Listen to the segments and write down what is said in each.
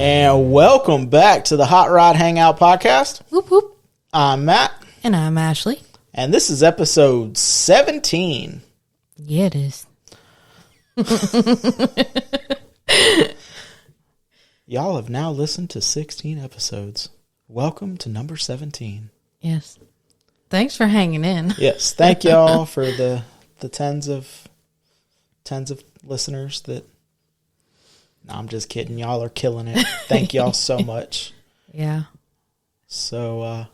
And welcome back to the Hot Rod Hangout Podcast. Whoop, whoop. I'm Matt. And I'm Ashley. And this is episode 17. Yeah, it is. Y'all have now listened to 16 episodes. Welcome to number 17. Yes. Thanks for hanging in. Yes, thank y'all for the tens of listeners that... No, I'm just kidding. Y'all are killing it. Thank y'all so much. Yeah. So, I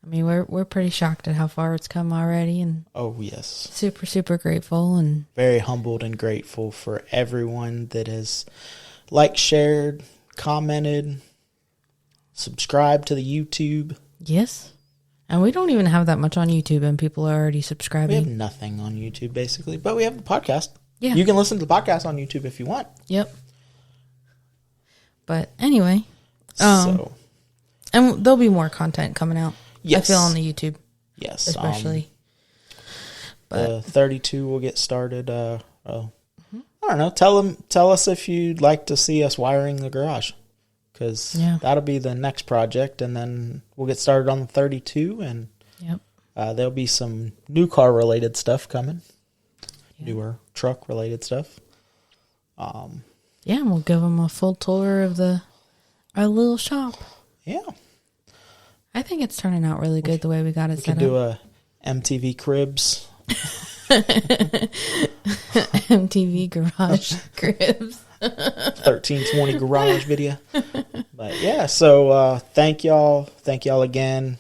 mean, we're pretty shocked at how far it's come already, and oh yes, super grateful, and very humbled and grateful for everyone that has liked, shared, commented, subscribed to the YouTube. yes. And we don't even have that much on YouTube, and people are already We subscribing. have nothing on YouTube basically, but we have the podcast. Yeah. You can listen to the podcast on YouTube if you want. Yep. But anyway, So and there'll be more content coming out. Yes. I feel on the YouTube, yes, especially. the 32 will get started. I don't know. Tell us if you'd like to see us wiring the garage, because that'll be the next project, and then we'll get started on the 32, and Yep. There'll be some new car related stuff coming, newer truck related stuff. Yeah, and we'll give them a full tour of our little shop. Yeah, I think it's turning out really good the way we got it we set could do up. a MTV Cribs. MTV Garage Cribs. 1320 garage video. But yeah, so thank y'all again.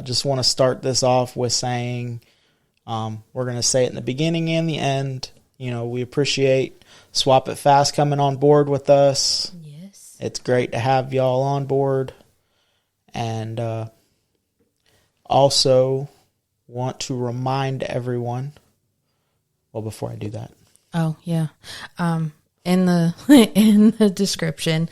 Just want to start this off with saying we're going to say it in the beginning and the end. You know, we appreciate Swap It Fast coming on board with us. Yes. It's great to have y'all on board. And also want to remind everyone, well, before I do that. Oh, yeah. In the description,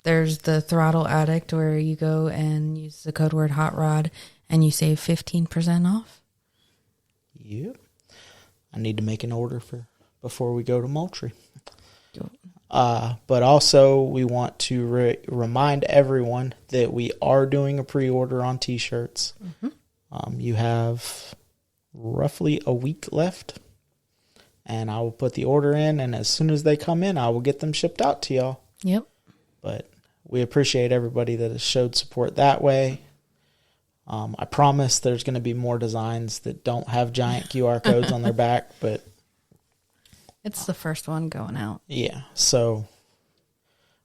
there's the Throttle Addict where you go and use the code word Hot Rod and you save 15% off. Yep. I need to make an order before we go to Moultrie. But also we want to remind everyone that we are doing a pre-order on t-shirts. Mm-hmm. You have roughly a week left, and I will put the order in, and as soon as they come in, I will get them shipped out to y'all. Yep. But we appreciate everybody that has showed support that way. I promise there's going to be more designs that don't have giant QR codes on their back, but it's the first one going out. yeah. So,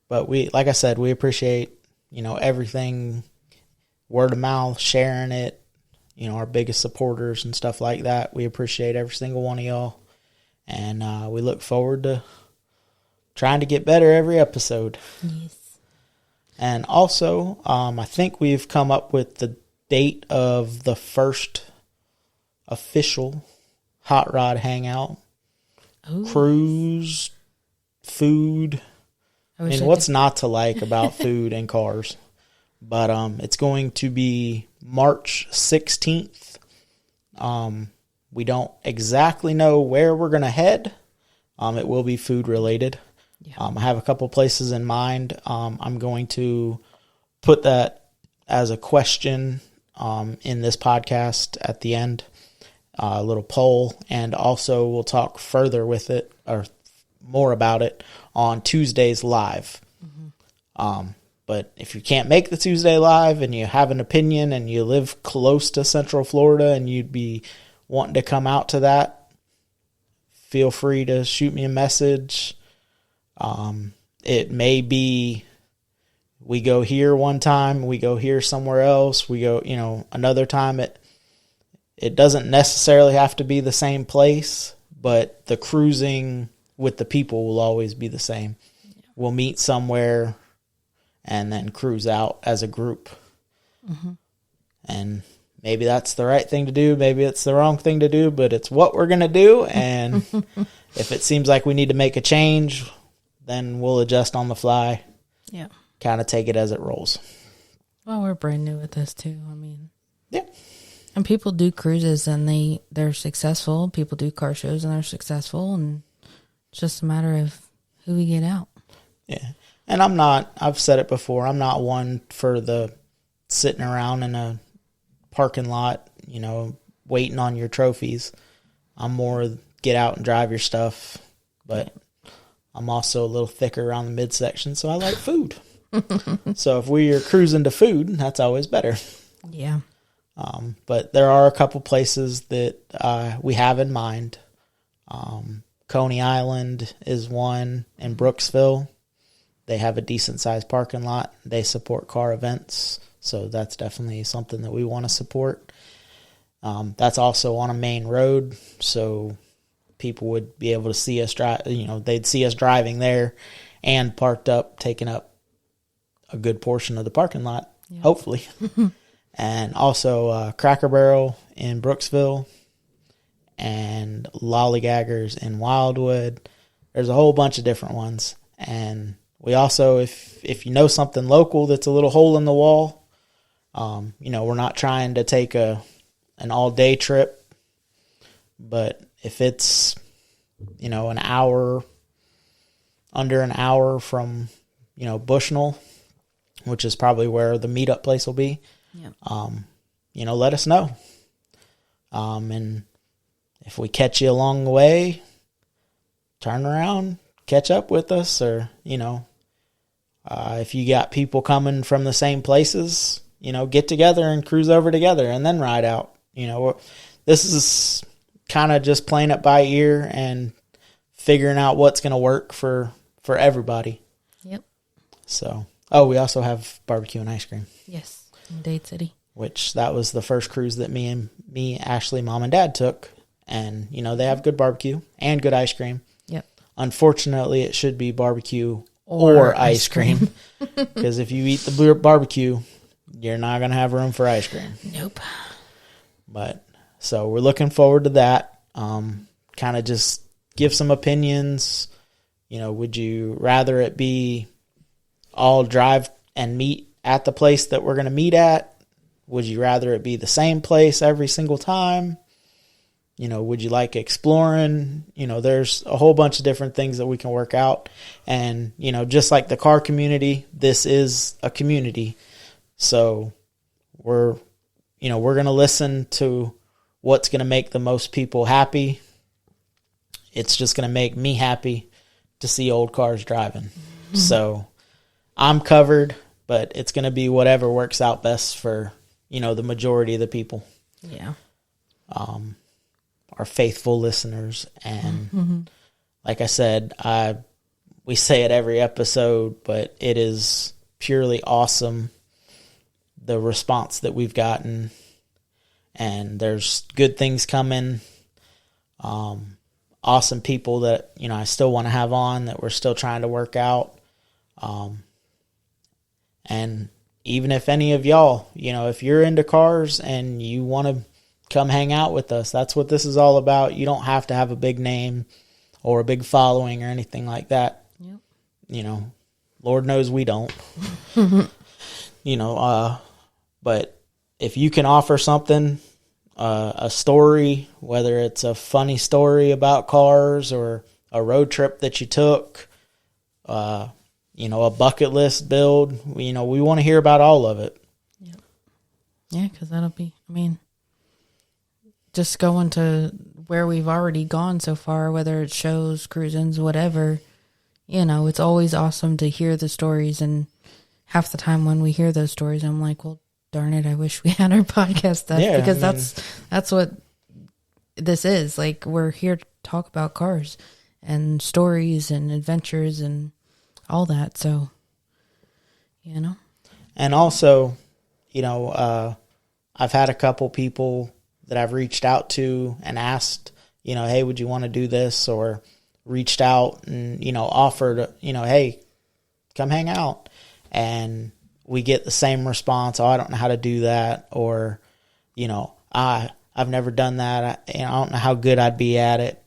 but like I said, we appreciate, everything, word of mouth, sharing it, our biggest supporters and stuff like that. We appreciate every single one of y'all. And we look forward to trying to get better every episode. Yes. And also, I think we've come up with the date of the first official Hot Rod Hangout. Ooh. Cruise, food, and what's not to like about food and cars. But it's going to be March 16th. We don't exactly know where we're going to head. It will be food related. Yeah. I have a couple places in mind. I'm going to put that as a question in this podcast at the end, a little poll, and also we'll talk further with it or more about it on Tuesdays live. Mm-hmm. But if you can't make the Tuesday live and you have an opinion and you live close to Central Florida and you'd be wanting to come out to that, feel free to shoot me a message. It may be we go here one time, we go here somewhere else, we go, another time. It doesn't necessarily have to be the same place, but the cruising with the people will always be the same. Yeah. We'll meet somewhere and then cruise out as a group. Mm-hmm. And maybe that's the right thing to do. Maybe it's the wrong thing to do, but it's what we're going to do. And if it seems like we need to make a change, then we'll adjust on the fly. Yeah. Kind of take it as it rolls. Well, we're brand new at this too. I mean, yeah. And people do cruises and they're successful. People do car shows and they're successful. And it's just a matter of who we get out. Yeah. And I've said it before, I'm not one for the sitting around in a parking lot, waiting on your trophies. I'm more get out and drive your stuff, but I'm also a little thicker around the midsection, so I like food. So if we are cruising to food, that's always better. Yeah. But there are a couple places that we have in mind. Coney Island is one in Brooksville. They have a decent sized parking lot. They support car events, so that's definitely something that we want to support. That's also on a main road, so people would be able to see us drive. They'd see us driving there and parked up, taking up a good portion of the parking lot, hopefully. And also Cracker Barrel in Brooksville and Lollygaggers in Wildwood. There's a whole bunch of different ones. And we also, if you know something local that's a little hole in the wall, we're not trying to take an all-day trip. But if it's, under an hour from, Bushnell, which is probably where the meetup place will be, let us know. And if we catch you along the way, turn around, catch up with us, or, if you got people coming from the same places, get together and cruise over together and then ride out. This is kind of just playing it by ear and figuring out what's going to work for everybody. Yep. So, we also have barbecue and ice cream. Yes, in Dade City. Which that was the first cruise that me, Ashley, Mom, and Dad took. And, they have good barbecue and good ice cream. Yep. Unfortunately, it should be barbecue or ice cream. Because if you eat the barbecue, you're not going to have room for ice cream. Nope. But, so we're looking forward to that. Kind of just give some opinions. Would you rather it be all drive and meet at the place that we're going to meet at? Would you rather it be the same place every single time? Would you like exploring? There's a whole bunch of different things that we can work out. And, just like the car community, this is a community. So we're going to listen to what's going to make the most people happy. It's just going to make me happy to see old cars driving. Mm-hmm. So I'm covered, but it's going to be whatever works out best for, the majority of the people. Yeah. Our faithful listeners. And like I said, we say it every episode, but it is purely awesome, the response that we've gotten. And there's good things coming. Awesome people that, I still want to have on that we're still trying to work out. And even if any of y'all, if you're into cars and you want to come hang out with us, that's what this is all about. You don't have to have a big name or a big following or anything like that. Yep. Lord knows we don't. But if you can offer something, a story, whether it's a funny story about cars or a road trip that you took, a bucket list build, we want to hear about all of it. Yep. Yeah, because that'll be, just going to where we've already gone so far, whether it's shows, cruisings, whatever, it's always awesome to hear the stories. And half the time when we hear those stories, I'm like, well, darn it, I wish we had our podcast stuff, because that's what this is. Like, we're here to talk about cars and stories and adventures and all that. So, And also, I've had a couple people that I've reached out to and asked, hey, would you want to do this? Or reached out and, offered, hey, come hang out. And we get the same response. Oh, I don't know how to do that. Or, I've never done that. I don't know how good I'd be at it.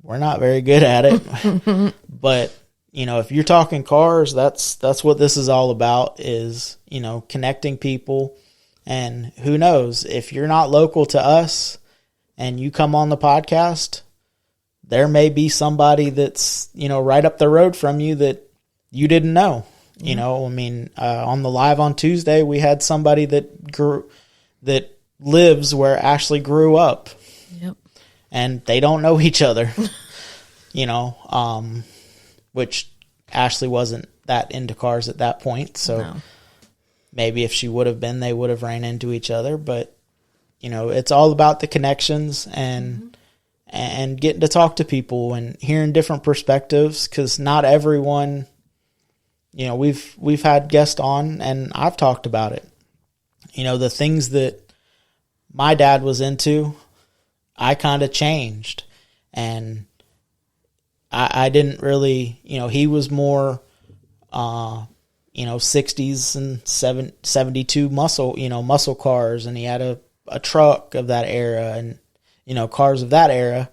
We're not very good at it. But, if you're talking cars, that's what this is all about, is, connecting people. And who knows, if you're not local to us and you come on the podcast, there may be somebody that's, right up the road from you that you didn't know. You know, I mean, on the live on Tuesday, we had somebody that lives where Ashley grew up. Yep. And they don't know each other, you know, which Ashley wasn't that into cars at that point. So maybe if she would have been, they would have ran into each other. But, you know, it's all about the connections and getting to talk to people and hearing different perspectives, because not everyone, you know, we've had guests on and I've talked about it. You know, the things that my dad was into, I kind of changed, and I didn't really, you know, he was more, you know, 60s and 72 muscle cars, and he had a truck of that era and, you know, cars of that era,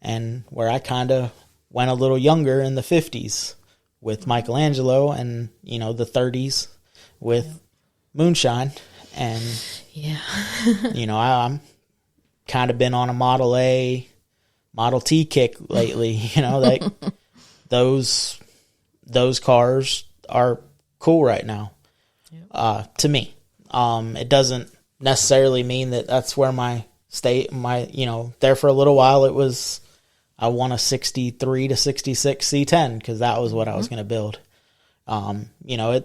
and where I kind of went a little younger in the 50s with Michelangelo, and, you know, the 30s with Moonshine, and, you know, I'm kind of been on a Model A, Model T kick lately. You know, like those cars are cool right now. To me, it doesn't necessarily mean that that's where you know, there for a little while it was, I want a 63 to 66 C10 because that was what I was going to build. You know,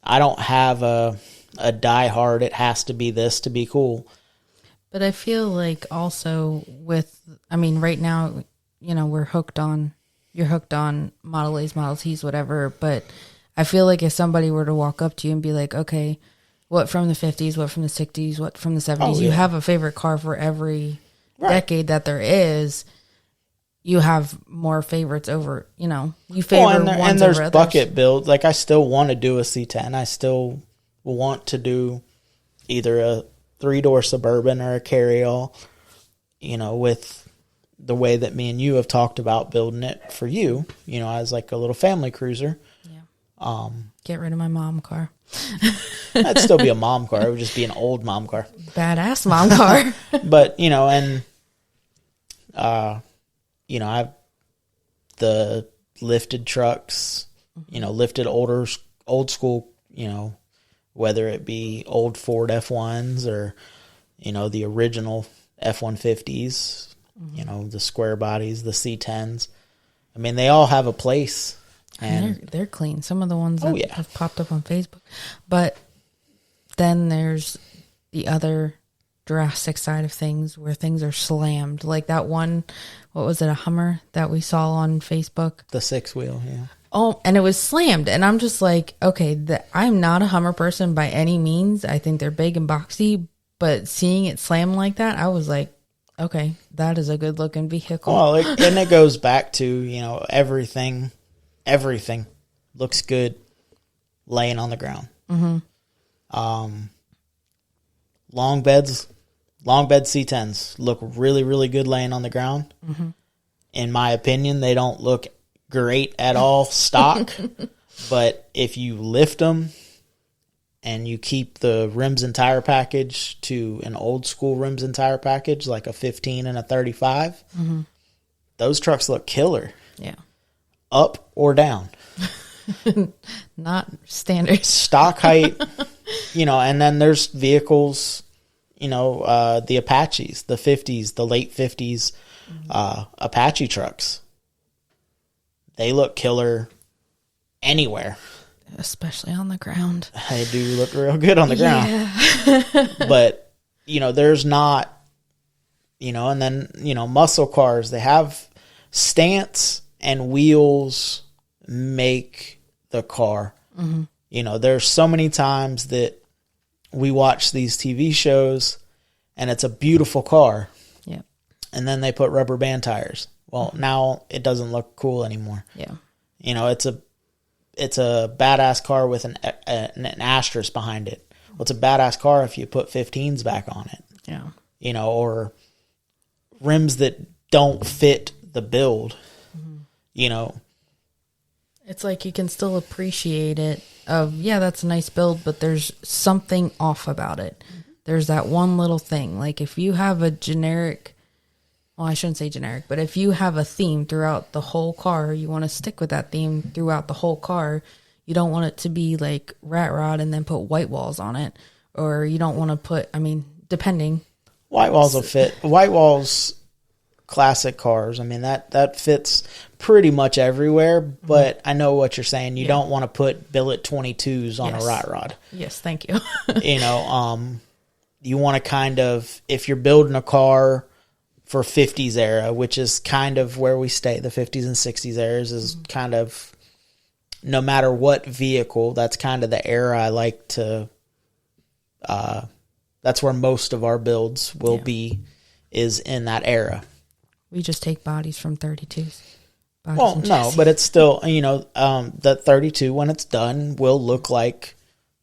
I don't have a diehard, it has to be this to be cool. But I feel like also right now, you know, you're hooked on Model A's, Model T's, whatever. But I feel like if somebody were to walk up to you and be like, okay, what from the 50s, what from the 60s, what from the 70s, you have a favorite car for every decade that there is. You have more favorites over, you know, you favor ones over others. And there's bucket builds. Like, I still want to do a C10. I still want to do either a 3-door Suburban or a carryall, you know, with the way that me and you have talked about building it for you, you know, as like a little family cruiser. Yeah. Get rid of my mom car. That'd still be a mom car. It would just be an old mom car. Badass mom car. But, you know, and, you know, I've the lifted trucks, you know, lifted old school, you know, whether it be old Ford F1s or, you know, the original F-150s, you know, the square bodies, the C10s. I mean, they all have a place. And they're clean. Some of the ones that have popped up on Facebook. But then there's the other drastic side of things where things are slammed. Like that one, what was it, a Hummer that we saw on Facebook? The 6-wheel, yeah. Oh, and it was slammed. And I'm just like, okay, I'm not a Hummer person by any means. I think they're big and boxy. But seeing it slam like that, I was like, okay, that is a good looking vehicle. Well, and it goes back to, you know, everything looks good laying on the ground. Long bed C10s look really, really good laying on the ground. In my opinion, they don't look great at all stock, but if you lift them and you keep the rims and tire package to an old school rims and tire package, like a 15 and a 35, those trucks look killer. Yeah. Up or down. Not standard. Stock height, you know, and then there's vehicles, you know, the Apaches, the 50s, the late 50s, Apache trucks. They look killer anywhere. Especially on the ground. They do look real good on the ground. But, you know, there's not, you know, and then, you know, muscle cars, they have stance and wheels make the car. You know, there's so many times that we watch these TV shows and it's a beautiful car. Yeah. And then they put rubber band tires. Well, now it doesn't look cool anymore. Yeah. You know, it's a badass car with an asterisk behind it. Well, it's a badass car if you put 15s back on it. Yeah. You know, or rims that don't fit the build. You know, it's like you can still appreciate it that's a nice build, but there's something off about it. There's that one little thing. Like if you have a generic well, I shouldn't say generic, but if you have a theme throughout the whole car, you want to stick with that theme throughout the whole car. You don't want it to be like rat rod and then put white walls on it. Or you don't want to put, I mean, depending. White walls will fit. White walls, classic cars. I mean, that fits pretty much everywhere, but I know what you're saying. You don't want to put billet 22s on a rat rod. Yes, thank you. You want to kind of, if you're building a car for 50s era, which is kind of where we stay, the 50s and 60s eras is kind of, no matter what vehicle, that's kind of the era I like to, that's where most of our builds will be, is in that era. We just take bodies from 32s. Well, no, but it's still, the 32, when it's done, will look like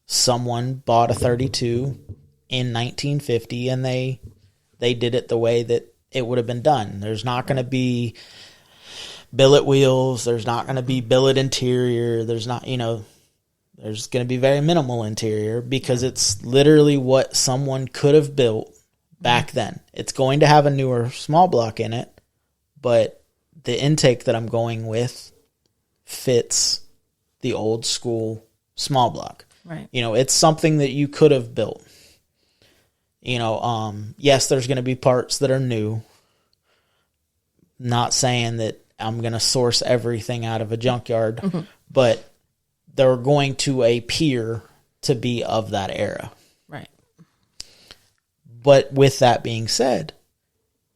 someone bought a 32 in 1950 and they did it the way that it would have been done. There's not going to be billet wheels. There's not going to be billet interior. There's not, there's going to be very minimal interior because it's literally what someone could have built back then. It's going to have a newer small block in it, but the intake that I'm going with fits the old school small block. Right. It's something that you could have built. Yes, there's going to be parts that are new. Not saying that I'm going to source everything out of a junkyard, but they're going to appear to be of that era. Right. But with that being said,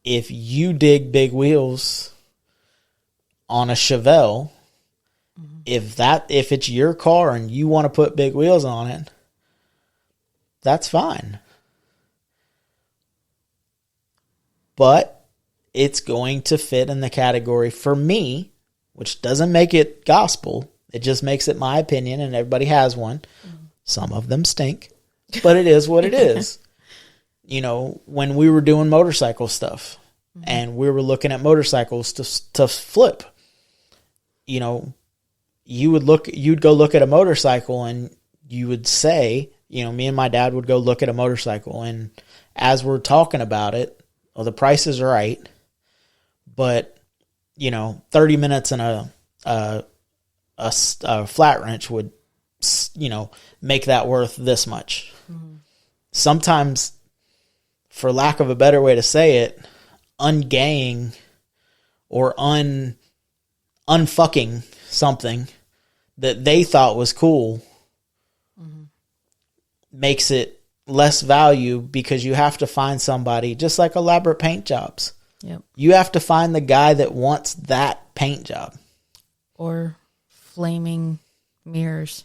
if you dig big wheels on a Chevelle, if it's your car and you want to put big wheels on it, that's fine. But it's going to fit in the category for me, which doesn't make it gospel. It just makes it my opinion, and everybody has one. Some of them stink, but it is what it is. When we were doing motorcycle stuff and we were looking at motorcycles to flip, you'd go look at a motorcycle and you would say, me and my dad would go look at a motorcycle, and as we're talking about it, well, the price is right, but 30 minutes in a flat wrench would, make that worth this much. Sometimes, for lack of a better way to say it, ungaying or unfucking something that they thought was cool makes it less value, because you have to find somebody, just like elaborate paint jobs. Yep. You have to find the guy that wants that paint job. Or flaming mirrors.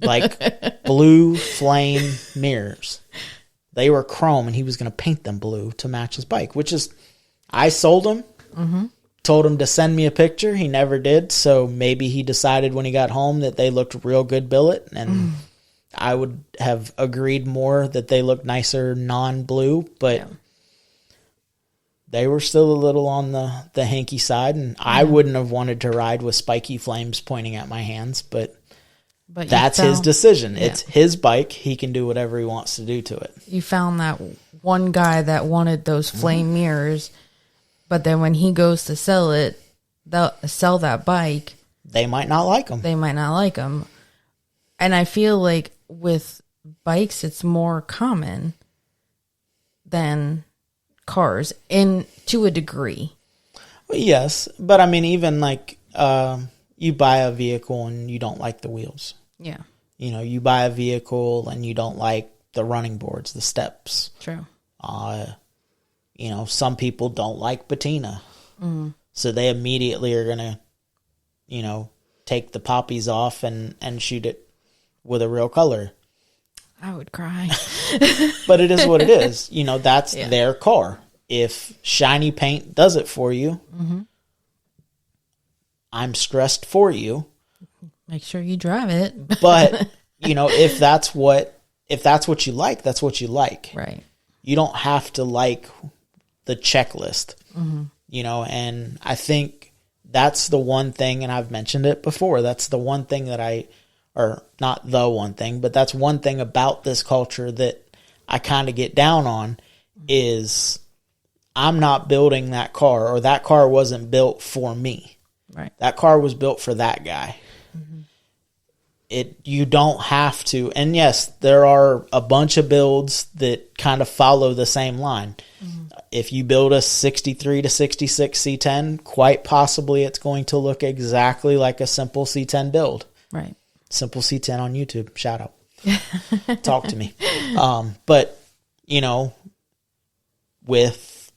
Like blue flame mirrors. They were chrome and he was going to paint them blue to match his bike, which is, I sold him, told him to send me a picture. He never did. So maybe he decided when he got home that they looked real good billet, and I would have agreed more that they looked nicer non-blue, but they were still a little on the hanky side, and I wouldn't have wanted to ride with spiky flames pointing at my hands, but that's his decision. Yeah. It's his bike. He can do whatever he wants to do to it. You found that one guy that wanted those flame mirrors, but then when he goes to sell that bike, they might not like them. And I feel like with bikes, it's more common than cars to a degree. Well, yes, but I mean, even like you buy a vehicle and you don't like the wheels. Yeah. You buy a vehicle and you don't like the running boards, the steps. True. Some people don't like patina. So they immediately are going to, take the poppies off and shoot it with a real color. I would cry. But it is what it is. That's their car. If shiny paint does it for you, I'm stressed for you. Make sure you drive it. But, if that's what you like, that's what you like. Right. You don't have to like the checklist. And I think that's the one thing, and I've mentioned it before, that's the one thing that or not the one thing, but that's one thing about this culture that I kind of get down on is I'm not building that car, or that car wasn't built for me. Right. That car was built for that guy. You don't have to, and yes, there are a bunch of builds that kind of follow the same line. If you build a 63 to 66 C10, quite possibly it's going to look exactly like a simple C10 build. Right. Simple C10 on YouTube. Shout out. Talk to me. But, you know, with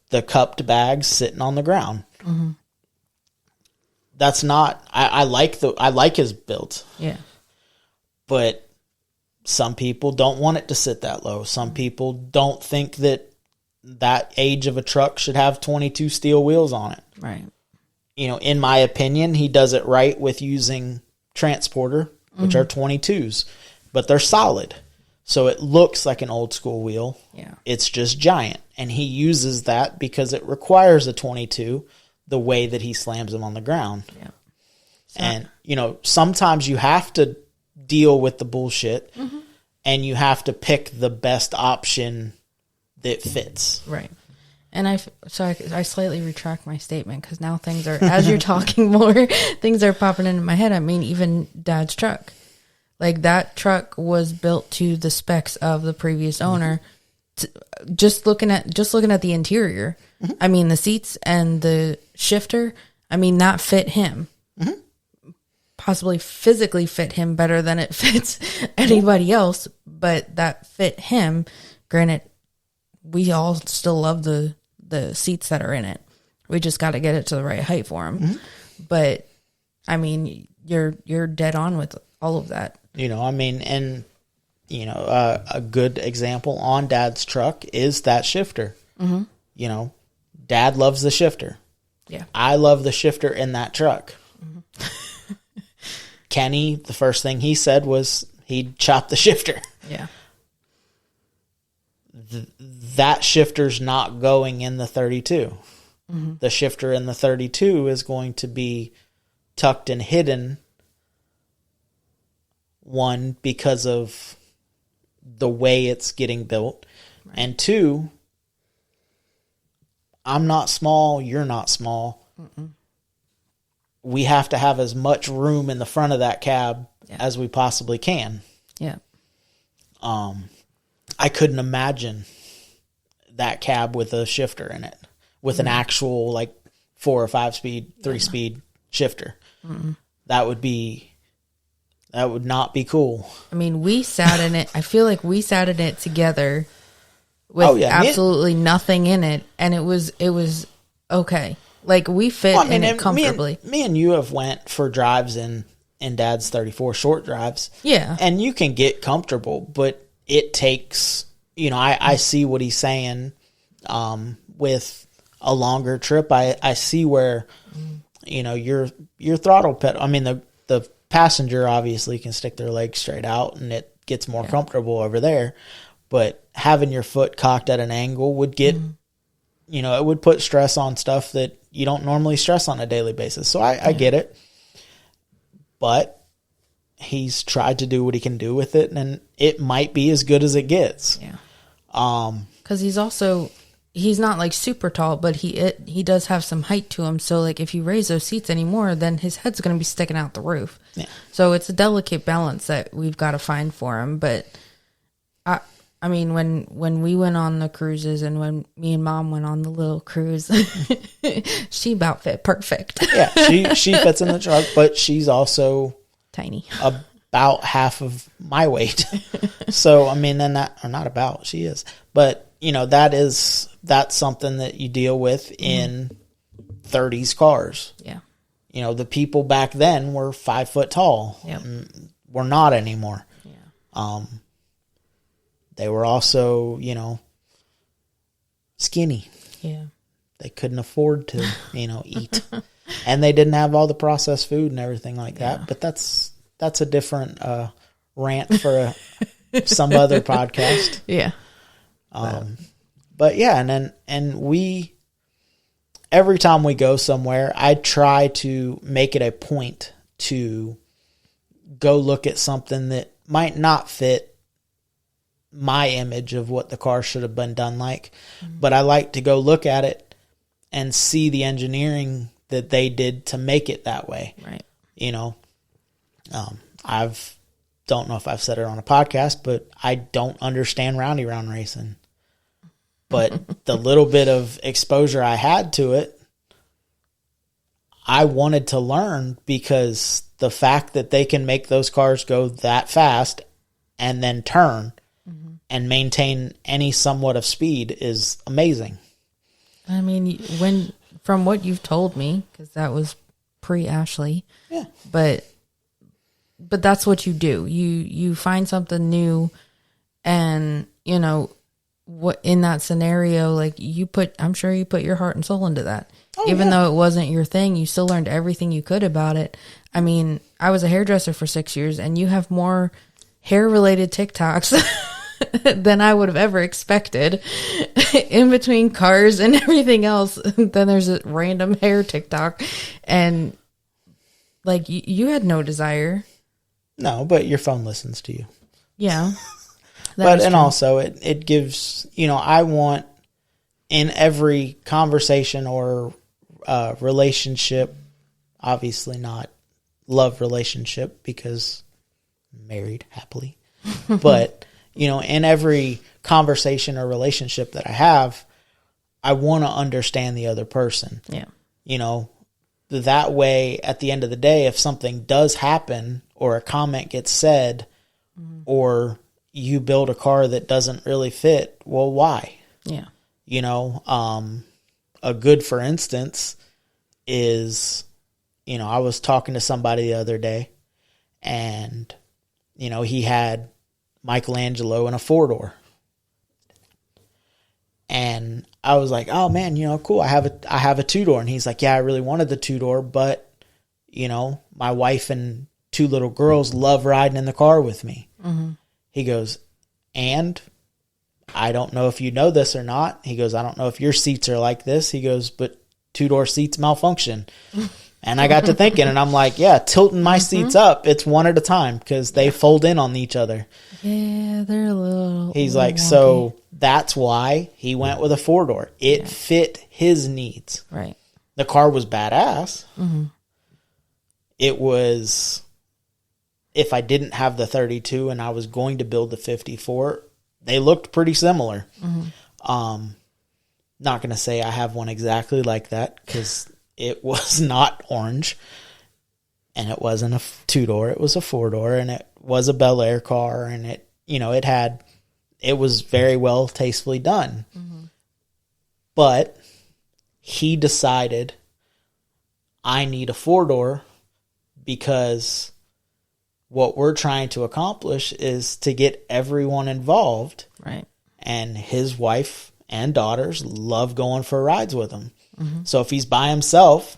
the cupped bags sitting on the ground, that's not, I like his build. Yeah. But some people don't want it to sit that low. Some people don't think that age of a truck should have 22 steel wheels on it. Right. You know, in my opinion, he does it right with using Transporter, which are 22s, but they're solid. So it looks like an old school wheel. Yeah. It's just giant. And he uses that because it requires a 22 the way that he slams them on the ground. Yeah. And, you know, sometimes you have to deal with the bullshit and you have to pick the best option that fits. Right. And I slightly retract my statement because now things are, as you're talking more, things are popping into my head. I mean, even Dad's truck. Like, that truck was built to the specs of the previous owner. Just looking at the interior, I mean, the seats and the shifter, I mean, that fit him. Possibly physically fit him better than it fits anybody else, but that fit him. Granted, we all still love the seats that are in it. We just got to get it to the right height for him. But I mean, you're dead on with all of that. You know, I mean, and you know, a good example on Dad's truck is that shifter. You know, Dad loves the shifter. Yeah, I love the shifter in that truck. Kenny, the first thing he said was he'd chop the shifter. Yeah. That shifter's not going in the 32. The shifter in the 32 is going to be tucked and hidden. One, because of the way it's getting built. Right. And two, I'm not small, you're not small. We have to have as much room in the front of that cab as we possibly can. Yeah. I couldn't imagine that cab with a shifter in it, with an actual like 4 or 5 speed, 3 speed shifter. That would not be cool. I mean, we sat in it. I feel like we sat in it together with absolutely nothing in it, and it was okay. Like, we fit in it comfortably. Me and you have went for drives in Dad's 34, short drives. Yeah. And you can get comfortable, but it takes, you know, I see what he's saying with a longer trip. I see where, you know, your throttle pedal, I mean, the passenger obviously can stick their legs straight out and it gets more comfortable over there. But having your foot cocked at an angle would get, you know, it would put stress on stuff that you don't normally stress on a daily basis. So I get it. But he's tried to do what he can do with it, and it might be as good as it gets. Yeah. Because he's not like super tall, but he does have some height to him. So like, if you raise those seats anymore, then his head's going to be sticking out the roof. Yeah. So it's a delicate balance that we've got to find for him. But I mean, when we went on the cruises and when me and Mom went on the little cruise, she about fit perfect. Yeah, she fits in the truck, but she's also tiny, about half of my weight. So I mean, then she is. But you know, that's something that you deal with in 30s cars. Yeah. You know, the people back then were 5 foot tall. Yep. We're not anymore. Yeah. They were also, you know, skinny. Yeah. They couldn't afford to, you know, eat. And they didn't have all the processed food and everything like that. But that's a different rant for some other podcast. Yeah. But yeah, and we, every time we go somewhere, I try to make it a point to go look at something that might not fit my image of what the car should have been done like. But I like to go look at it and see the engineering that they did to make it that way. Right. You know, don't know if I've said it on a podcast, but I don't understand roundy round racing. But the little bit of exposure I had to it, I wanted to learn, because the fact that they can make those cars go that fast and then turn and maintain any somewhat of speed is amazing. I mean, from what you've told me, because that was pre-Ashley, yeah, but that's what you do. You find something new, and you know what, in that scenario, like I'm sure you put your heart and soul into that. Even though it wasn't your thing, you still learned everything you could about it. I mean, I was a hairdresser for 6 years, and you have more hair-related TikToks than I would have ever expected in between cars and everything else. Then there's a random hair TikTok, and like you had no desire. No, but your phone listens to you. Yeah. But, and also it gives, you know, I want in every conversation or relationship, obviously not love relationship because I'm married happily, but you know, in every conversation or relationship that I have, I want to understand the other person. Yeah. You know, that way at the end of the day, if something does happen or a comment gets said or you build a car that doesn't really fit, well, why? Yeah. You know, a good, for instance, is, you know, I was talking to somebody the other day, and, you know, he had Michelangelo in a 4-door. And I was like, oh man, you know, cool. I have a 2-door. And he's like, yeah, I really wanted the 2-door, but, you know, my wife and 2 little girls love riding in the car with me. Mm-hmm. He goes, and I don't know if you know this or not. He goes, I don't know if your seats are like this. He goes, but 2-door seats malfunction. And I got to thinking, and I'm like, yeah, tilting my seats up, it's one at a time because they fold in on each other. Yeah, they're a little. He's like, wonky. So that's why he went with a 4-door. It fit his needs. Right. The car was badass. Mm-hmm. It was, if I didn't have the 32 and I was going to build the 54, they looked pretty similar. Mm-hmm. Not going to say I have one exactly like that because it was not orange and it wasn't a 2-door. It was a 4-door, and it was a Bel Air car, and it, you know, it was very well tastefully done. Mm-hmm. But he decided I need a 4-door because what we're trying to accomplish is to get everyone involved. Right. And his wife and daughters love going for rides with him. Mm-hmm. So if he's by himself,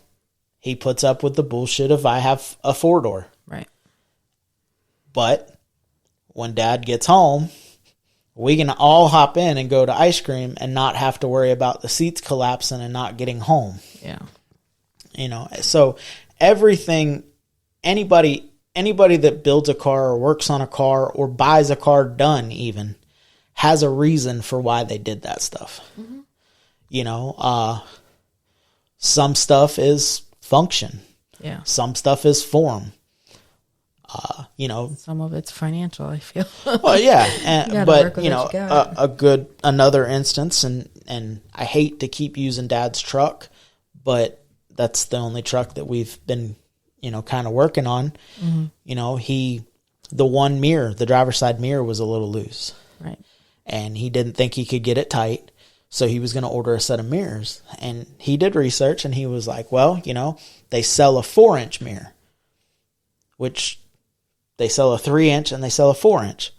he puts up with the bullshit of I have a 4-door. Right. But when Dad gets home, we can all hop in and go to ice cream and not have to worry about the seats collapsing and not getting home. Yeah. You know, so everything, anybody that builds a car or works on a car or buys a car done even has a reason for why they did that stuff. Mm-hmm. You know, some stuff is function. Yeah. Some stuff is form. You know, some of it's financial, I feel. Well, yeah, but you know, another instance, and I hate to keep using Dad's truck, but that's the only truck that we've been, you know, kind of working on. Mm-hmm. You know, the one mirror, the driver's side mirror was a little loose. Right. And he didn't think he could get it tight. So he was going to order a set of mirrors. And he did research, and he was like, well, you know, they sell a 4-inch mirror, which they sell a 3-inch and they sell a 4-inch.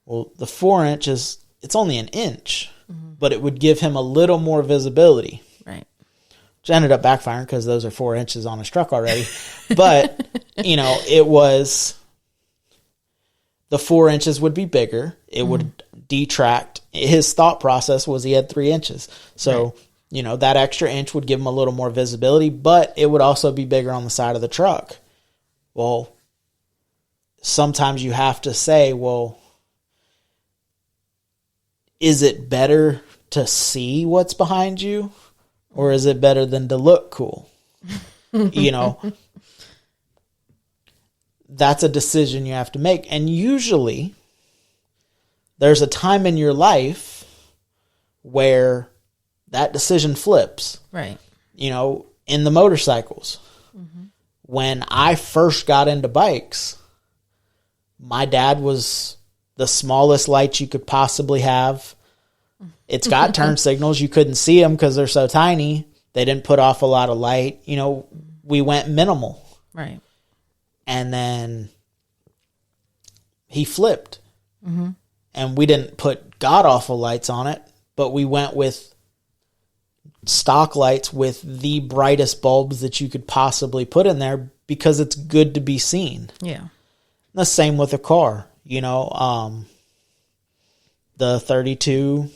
Well, the 4-inch it's only an inch, but it would give him a little more visibility. Right. Which ended up backfiring because those are 4 inches on his truck already. But, you know, it was, the 4 inches would be bigger. It would detract. His thought process was he had 3 inches. So, right. You know, that extra inch would give him a little more visibility, but it would also be bigger on the side of the truck. Well, sometimes you have to say, well, is it better to see what's behind you, or is it better than to look cool? You know, that's a decision you have to make. And usually there's a time in your life where that decision flips. Right. You know, in the motorcycles. When I first got into bikes, my dad was the smallest lights you could possibly have. It's got turn signals. You couldn't see them because they're so tiny. They didn't put off a lot of light. You know, we went minimal. Right. And then he flipped. And we didn't put god-awful lights on it, but we went with stock lights with the brightest bulbs that you could possibly put in there because it's good to be seen. Yeah. The same with a car, you know, the 32,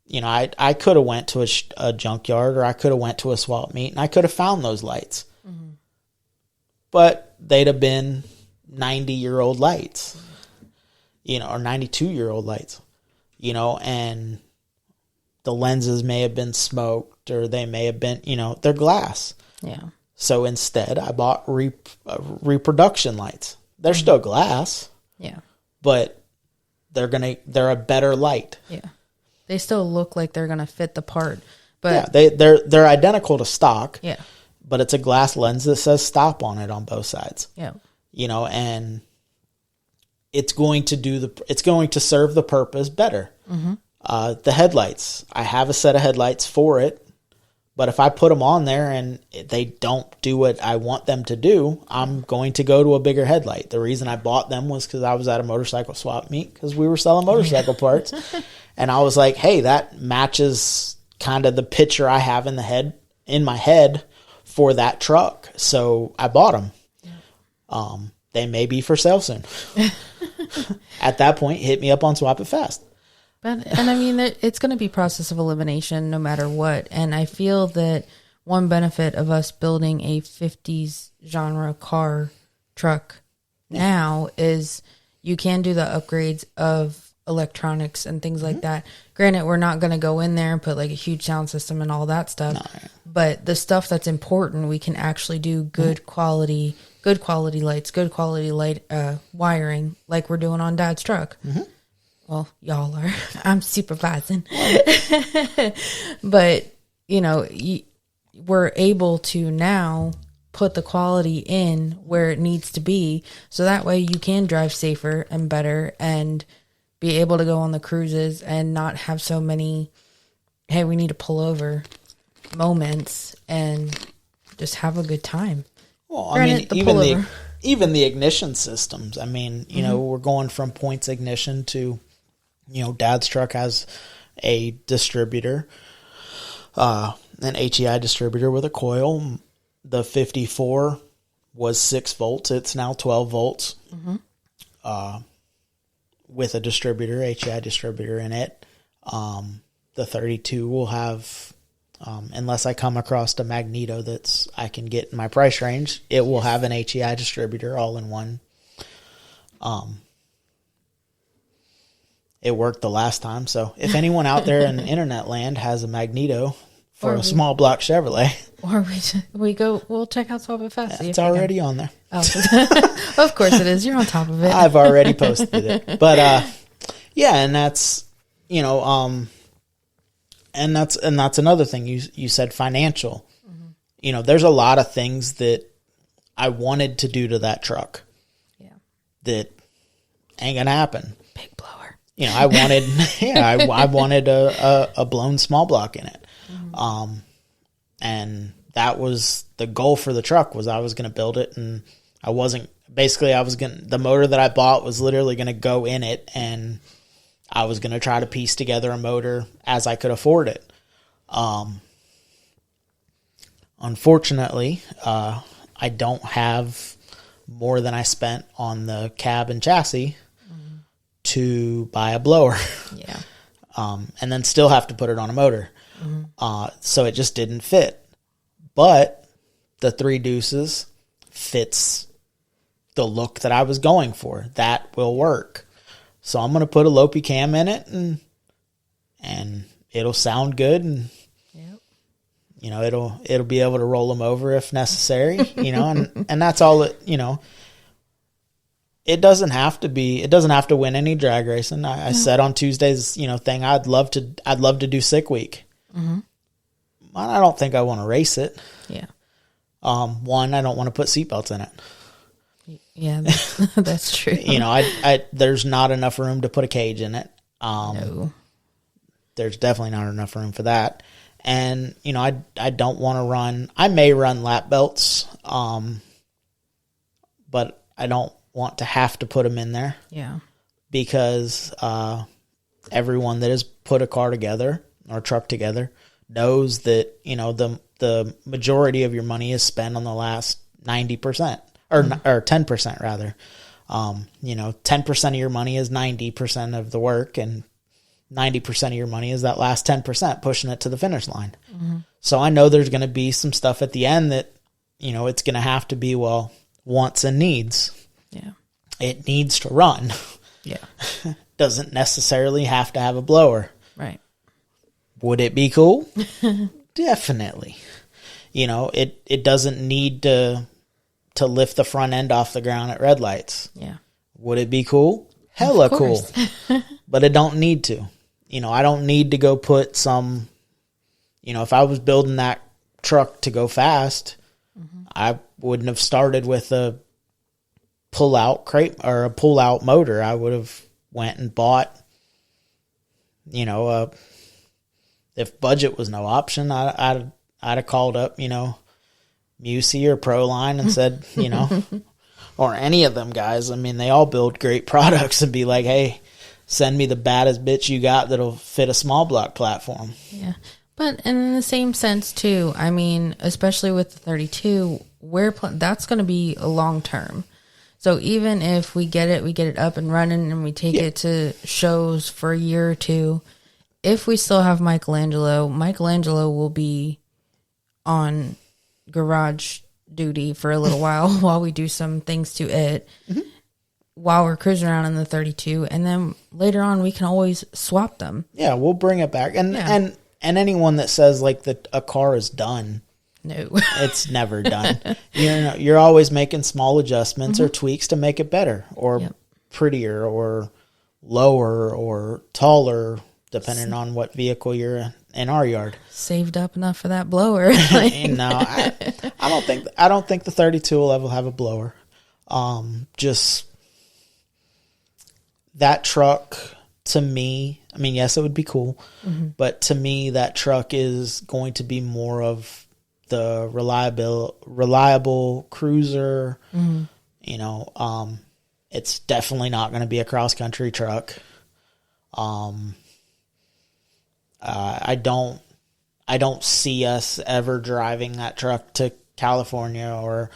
you know, I could have went to a junkyard, or I could have went to a swap meet, and I could have found those lights, but they'd have been 90-year-old lights, you know, or 92-year-old lights, you know, and the lenses may have been smoked, or they may have been, you know, they're glass. Yeah. So instead, I bought reproduction lights. They're still glass. Yeah. But they're a better light. Yeah. They still look like they're gonna fit the part, but yeah, they're identical to stock. Yeah. But it's a glass lens that says stop on it on both sides. Yeah. You know, and it's going to serve the purpose better. The headlights, I have a set of headlights for it, but if I put them on there and they don't do what I want them to do, I'm going to go to a bigger headlight. The reason I bought them was because I was at a motorcycle swap meet because we were selling motorcycle parts. And I was like, hey, that matches kind of the picture I have in my head for that truck. So I bought them. Yeah. They may be for sale soon. At that point, hit me up on Swap It Fast. And I mean, it's going to be process of elimination no matter what. And I feel that one benefit of us building a 50s genre car truck now is you can do the upgrades of electronics and things like that. Granted, we're not going to go in there and put like a huge sound system and all that stuff. No. But the stuff that's important, we can actually do good quality lights, good quality light wiring like we're doing on Dad's truck. Well, y'all are. I'm supervising. But, you know, we're able to now put the quality in where it needs to be. So that way you can drive safer and better and be able to go on the cruises and not have so many, hey, we need to pull over moments and just have a good time. Well, I mean, even the ignition systems. I mean, you know, we're going from Points Ignition to, you know, Dad's truck has a distributor, an HEI distributor with a coil. The 54 was 6 volts. It's now 12 volts with a distributor, HEI distributor in it. The 32 will have, unless I come across a Magneto I can get in my price range, it will have an HEI distributor all in one. It worked the last time. So if anyone out there in internet land has a Magneto for a small block Chevrolet, or we'll check out Swap It Fast. It's already on there. Oh. Of course it is. You're on top of it. I've already posted it. But yeah, and that's, you know, and that's another thing you said, financial. You know, there's a lot of things that I wanted to do to that truck. Yeah. That ain't gonna happen. Big blower. You know, I wanted, I wanted a blown small block in it. And that was the goal for the truck, was I was going to build it, and the motor that I bought was literally going to go in it, and I was going to try to piece together a motor as I could afford it. Unfortunately, I don't have more than I spent on the cab and chassis to buy a blower. Yeah. And then still have to put it on a motor. So it just didn't fit. But the 3 Deuces fits the look that I was going for. That will work. So I'm going to put a Lopi cam in it and it'll sound good. And, you know, it'll be able to roll them over if necessary, you know, and that's all it, you know, it doesn't have to win any drag racing. I said on Tuesday's, you know, thing, I'd love to do Sick Week. Mm-hmm. I don't think I want to race it. Yeah. One, I don't want to put seatbelts in it. Yeah, that's true. You know, there's not enough room to put a cage in it. No. There's definitely not enough room for that. And, you know, I don't want to run. I may run lap belts, but I don't want to have to put them in there. Yeah. Because everyone that has put a car together or truck together knows that, you know, the majority of your money is spent on the last 90%. Or 10% rather. You know, 10% of your money is 90% of the work, and 90% of your money is that last 10% pushing it to the finish line. Mm-hmm. So I know there's going to be some stuff at the end that, you know, it's going to have to be, well, wants and needs. Yeah. It needs to run. Yeah. Doesn't necessarily have to have a blower. Right. Would it be cool? Definitely. You know, it doesn't need to lift the front end off the ground at red lights. Yeah. Would it be cool? Hella cool. But it don't need to. You know, I don't need to go put some, you know, if I was building that truck to go fast, I wouldn't have started with a pull-out crate or a pull-out motor. I would have went and bought, you know, if budget was no option, I'd have called up, you know, Musi or Proline and said, you know, or any of them guys. I mean, they all build great products, and be like, hey, send me the baddest bitch you got that'll fit a small block platform. Yeah. But in the same sense too, I mean, especially with the 32, that's going to be a long term. So even if we get it up and running and we take it to shows for a year or two, if we still have Michelangelo will be on garage duty for a little while we do some things to it while we're cruising around in the 32, and then later on we can always swap them. Yeah, we'll bring it back. And anyone that says like that a car is done, no, it's never done. You know, you're always making small adjustments or tweaks to make it better or prettier or lower or taller, depending on what vehicle you're in our yard. Saved up enough for that blower. No, I don't think the 32 will ever have a blower. Just that truck to me, I mean, yes, it would be cool, but to me, that truck is going to be more of the reliable cruiser. You know, it's definitely not going to be a cross country truck. I don't see us ever driving that truck to California or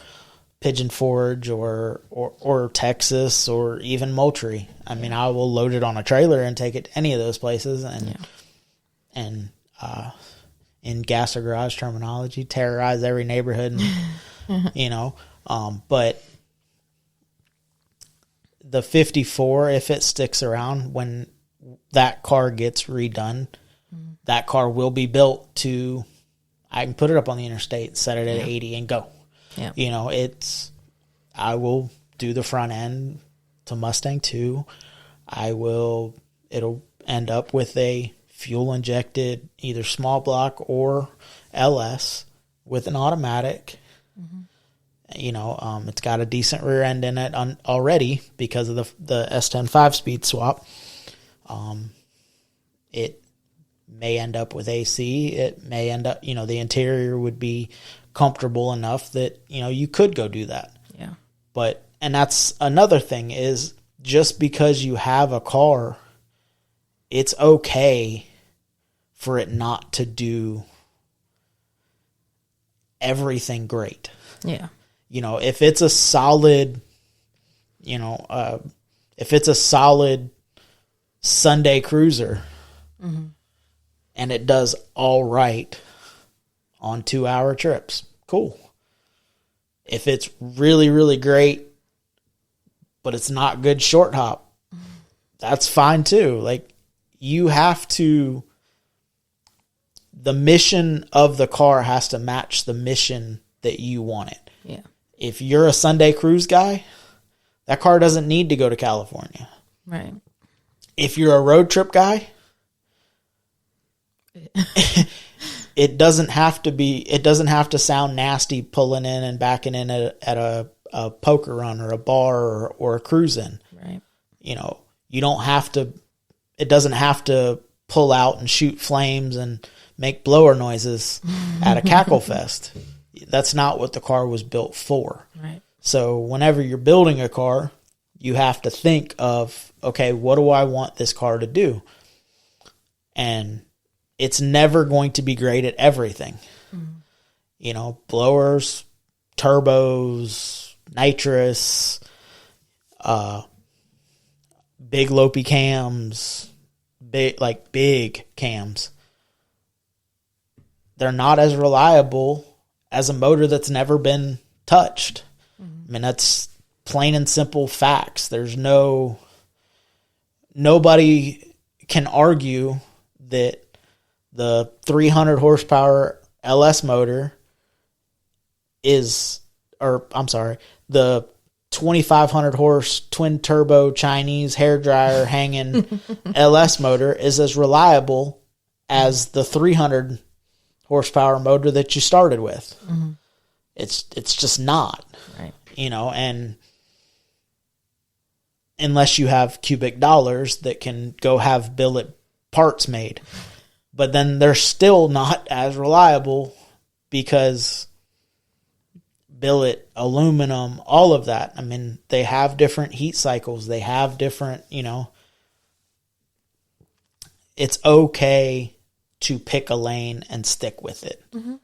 Pigeon Forge or Texas or even Moultrie. I mean, I will load it on a trailer and take it to any of those places and in gas or garage terminology, terrorize every neighborhood, and, you know, but the 54, if it sticks around, when that car gets redone, that car will be built to, I can put it up on the interstate, set it at 80 and go. Yeah. You know, I will do the front end to Mustang 2. It'll end up with a fuel injected either small block or LS with an automatic. You know, it's got a decent rear end in it already because of the S10 5-speed swap. It may end up with AC. It may end up, you know, the interior would be comfortable enough that, you know, you could go do that. Yeah. But, and that's another thing is just because you have a car, it's okay for it not to do everything great. Yeah. You know, if it's a solid, you know, if it's a solid Sunday cruiser and it does all right on 2-hour trips, cool. If it's really, really great, but it's not good short hop, that's fine too. Like, you have to, the mission of the car has to match the mission that you want it. Yeah. If you're a Sunday cruise guy, that car doesn't need to go to California. Right. If you're a road trip guy, it doesn't have to sound nasty pulling in and backing in at a poker run or a bar or a cruise in. Right. You know, you don't have to, it doesn't have to pull out and shoot flames and make blower noises at a cackle fest. That's not what the car was built for. Right. So whenever you're building a car, you have to think of, okay, what do I want this car to do? And it's never going to be great at everything. Mm-hmm. You know, blowers, turbos, nitrous, big lopey cams, big cams. They're not as reliable as a motor that's never been touched. Mm-hmm. I mean, that's plain and simple facts. There's nobody can argue that the 300 horsepower LS motor the 2,500 horse twin turbo Chinese hairdryer hanging LS motor is as reliable as the 300 horsepower motor that you started with. Mm-hmm. It's just not. Right. You know, and unless you have cubic dollars that can go have billet parts made. But then they're still not as reliable because billet, aluminum, all of that. I mean, they have different heat cycles. They have different, you know. It's okay to pick a lane and stick with it. Mm-hmm.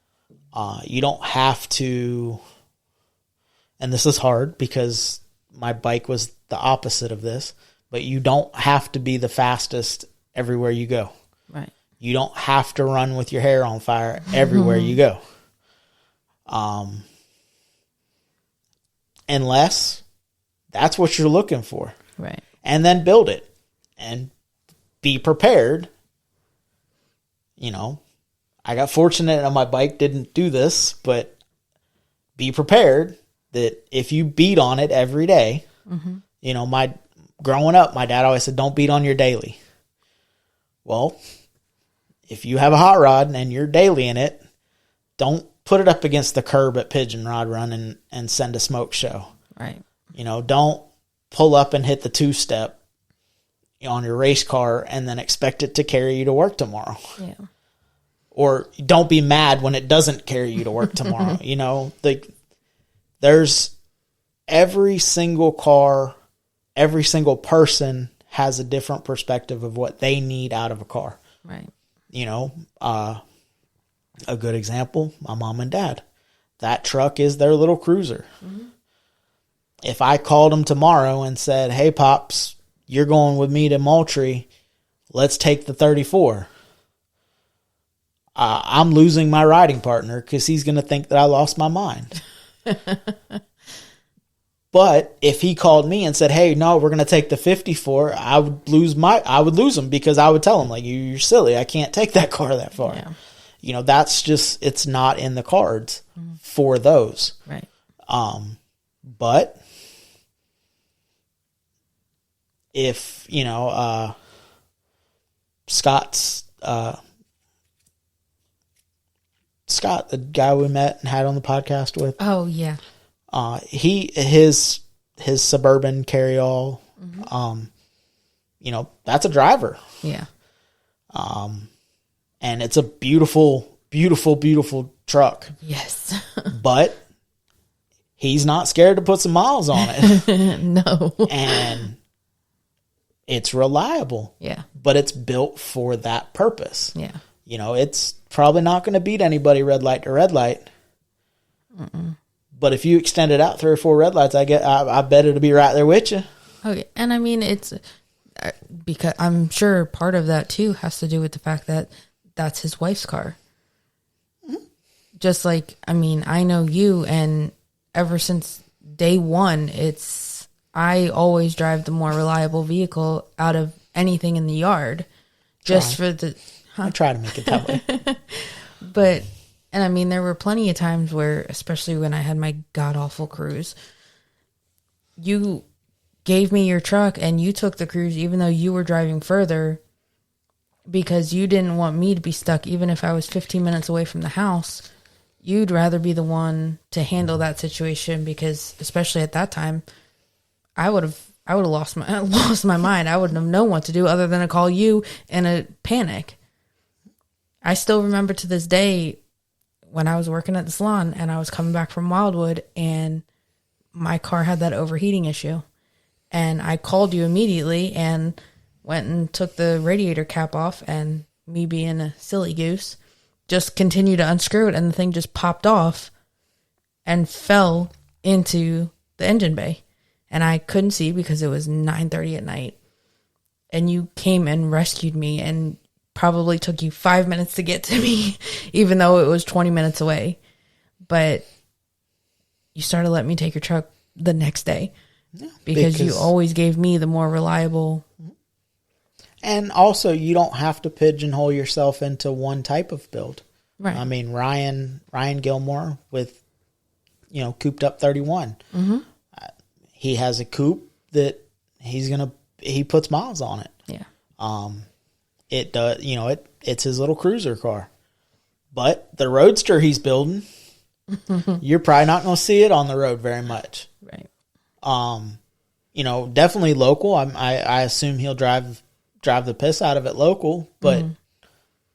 You don't have to, and this is hard because my bike was the opposite of this, but you don't have to be the fastest everywhere you go. Right. You don't have to run with your hair on fire everywhere you go. Unless that's what you're looking for. Right. And then build it and be prepared. You know, I got fortunate and my bike didn't do this, but be prepared that if you beat on it every day, mm-hmm. you know, growing up, my dad always said, don't beat on your daily. Well, if you have a hot rod and you're daily in it, don't put it up against the curb at Pigeon Rod Run and send a smoke show. Right. You know, don't pull up and hit the two-step on your race car and then expect it to carry you to work tomorrow. Yeah. Or don't be mad when it doesn't carry you to work tomorrow. You know, there's every single car, every single person has a different perspective of what they need out of a car. Right. You know, a good example, my mom and dad. That truck is their little cruiser. Mm-hmm. If I called them tomorrow and said, hey, Pops, you're going with me to Moultrie, let's take the 34. I'm losing my riding partner because he's going to think that I lost my mind. But if he called me and said, hey, no, we're going to take the 54, I would lose him because I would tell him, like, you're silly. I can't take that car that far. Yeah. You know, that's just, it's not in the cards for those. Right. But if, you know, Scott, the guy we met and had on the podcast with. Oh yeah. His Suburban Carryall, mm-hmm. You know, that's a driver. Yeah. And it's a beautiful, beautiful, beautiful truck. Yes. But he's not scared to put some miles on it. No. And it's reliable. Yeah. But it's built for that purpose. Yeah. You know, it's probably not going to beat anybody red light to red light. Mm-mm. But if you extend it out 3 or 4 red lights, I bet it'll be right there with you. Okay. And I mean, it's because I'm sure part of that too has to do with the fact that that's his wife's car. Mm-hmm. Just like, I mean, I know you, and ever since day one, I always drive the more reliable vehicle out of anything in the yard. Just for the... I try to make it that way. But, and I mean, there were plenty of times where, especially when I had my god-awful cruise, you gave me your truck and you took the cruise even though you were driving further because you didn't want me to be stuck even if I was 15 minutes away from the house. You'd rather be the one to handle that situation because, especially at that time, I would have lost my mind. I wouldn't have known what to do other than to call you in a panic. I still remember to this day when I was working at the salon and I was coming back from Wildwood and my car had that overheating issue. And I called you immediately and went and took the radiator cap off, and me being a silly goose, just continued to unscrew it, and the thing just popped off and fell into the engine bay. And I couldn't see because it was 9:30 at night. And you came and rescued me, and probably took you 5 minutes to get to me, even though it was 20 minutes away. But you started letting me take your truck the next day. Yeah, because you always gave me the more reliable. And also, you don't have to pigeonhole yourself into one type of build. Right. I mean, Ryan Gilmore with, cooped up 31. Mm-hmm. He has a coupe that he puts miles on it. Yeah. It does, it's his little cruiser car. But the Roadster he's building, you're probably not going to see it on the road very much. Right. Definitely local. I assume he'll drive the piss out of it local, but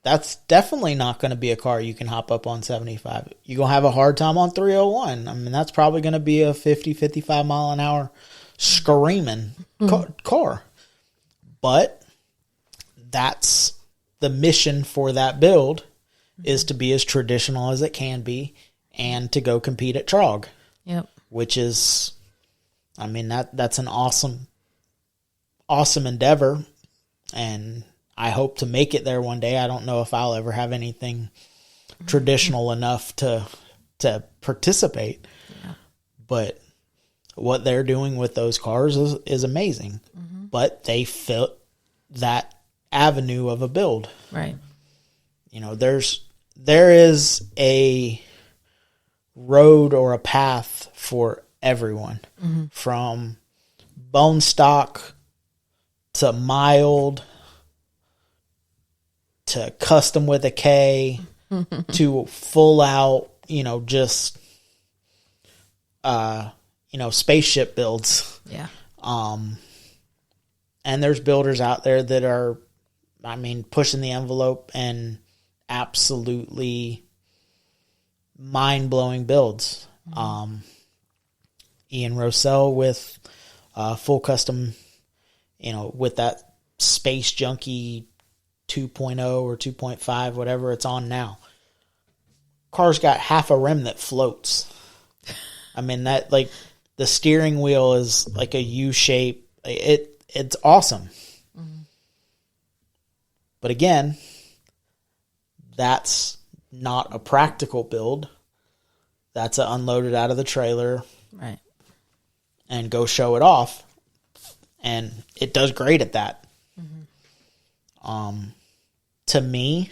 that's definitely not going to be a car you can hop up on 75. You're going to have a hard time on 301. I mean, that's probably going to be a 50, 55 mile an hour screaming car. But that's the mission for that build, is to be as traditional as it can be and to go compete at Trog. Yep. Which is, I mean, that's an awesome endeavor, and I hope to make it there one day. I don't know if I'll ever have anything traditional enough to participate, but what they're doing with those cars is amazing. Mm-hmm. But they fit that avenue of a build. Right. There is a road or a path for everyone, from bone stock to mild to custom with a K to full out, just spaceship builds. Yeah. And there's builders out there that are, pushing the envelope and absolutely mind-blowing builds. Ian Rossell with full custom, with that Space Junkie 2.0 or 2.5, whatever it's on now. Car's got half a rim that floats. That, like, the steering wheel is like a U shape. It's awesome. Mm-hmm. But again, that's not a practical build. That's an unloaded out of the trailer. Right. And go show it off. And it does great at that. Mm-hmm. To me,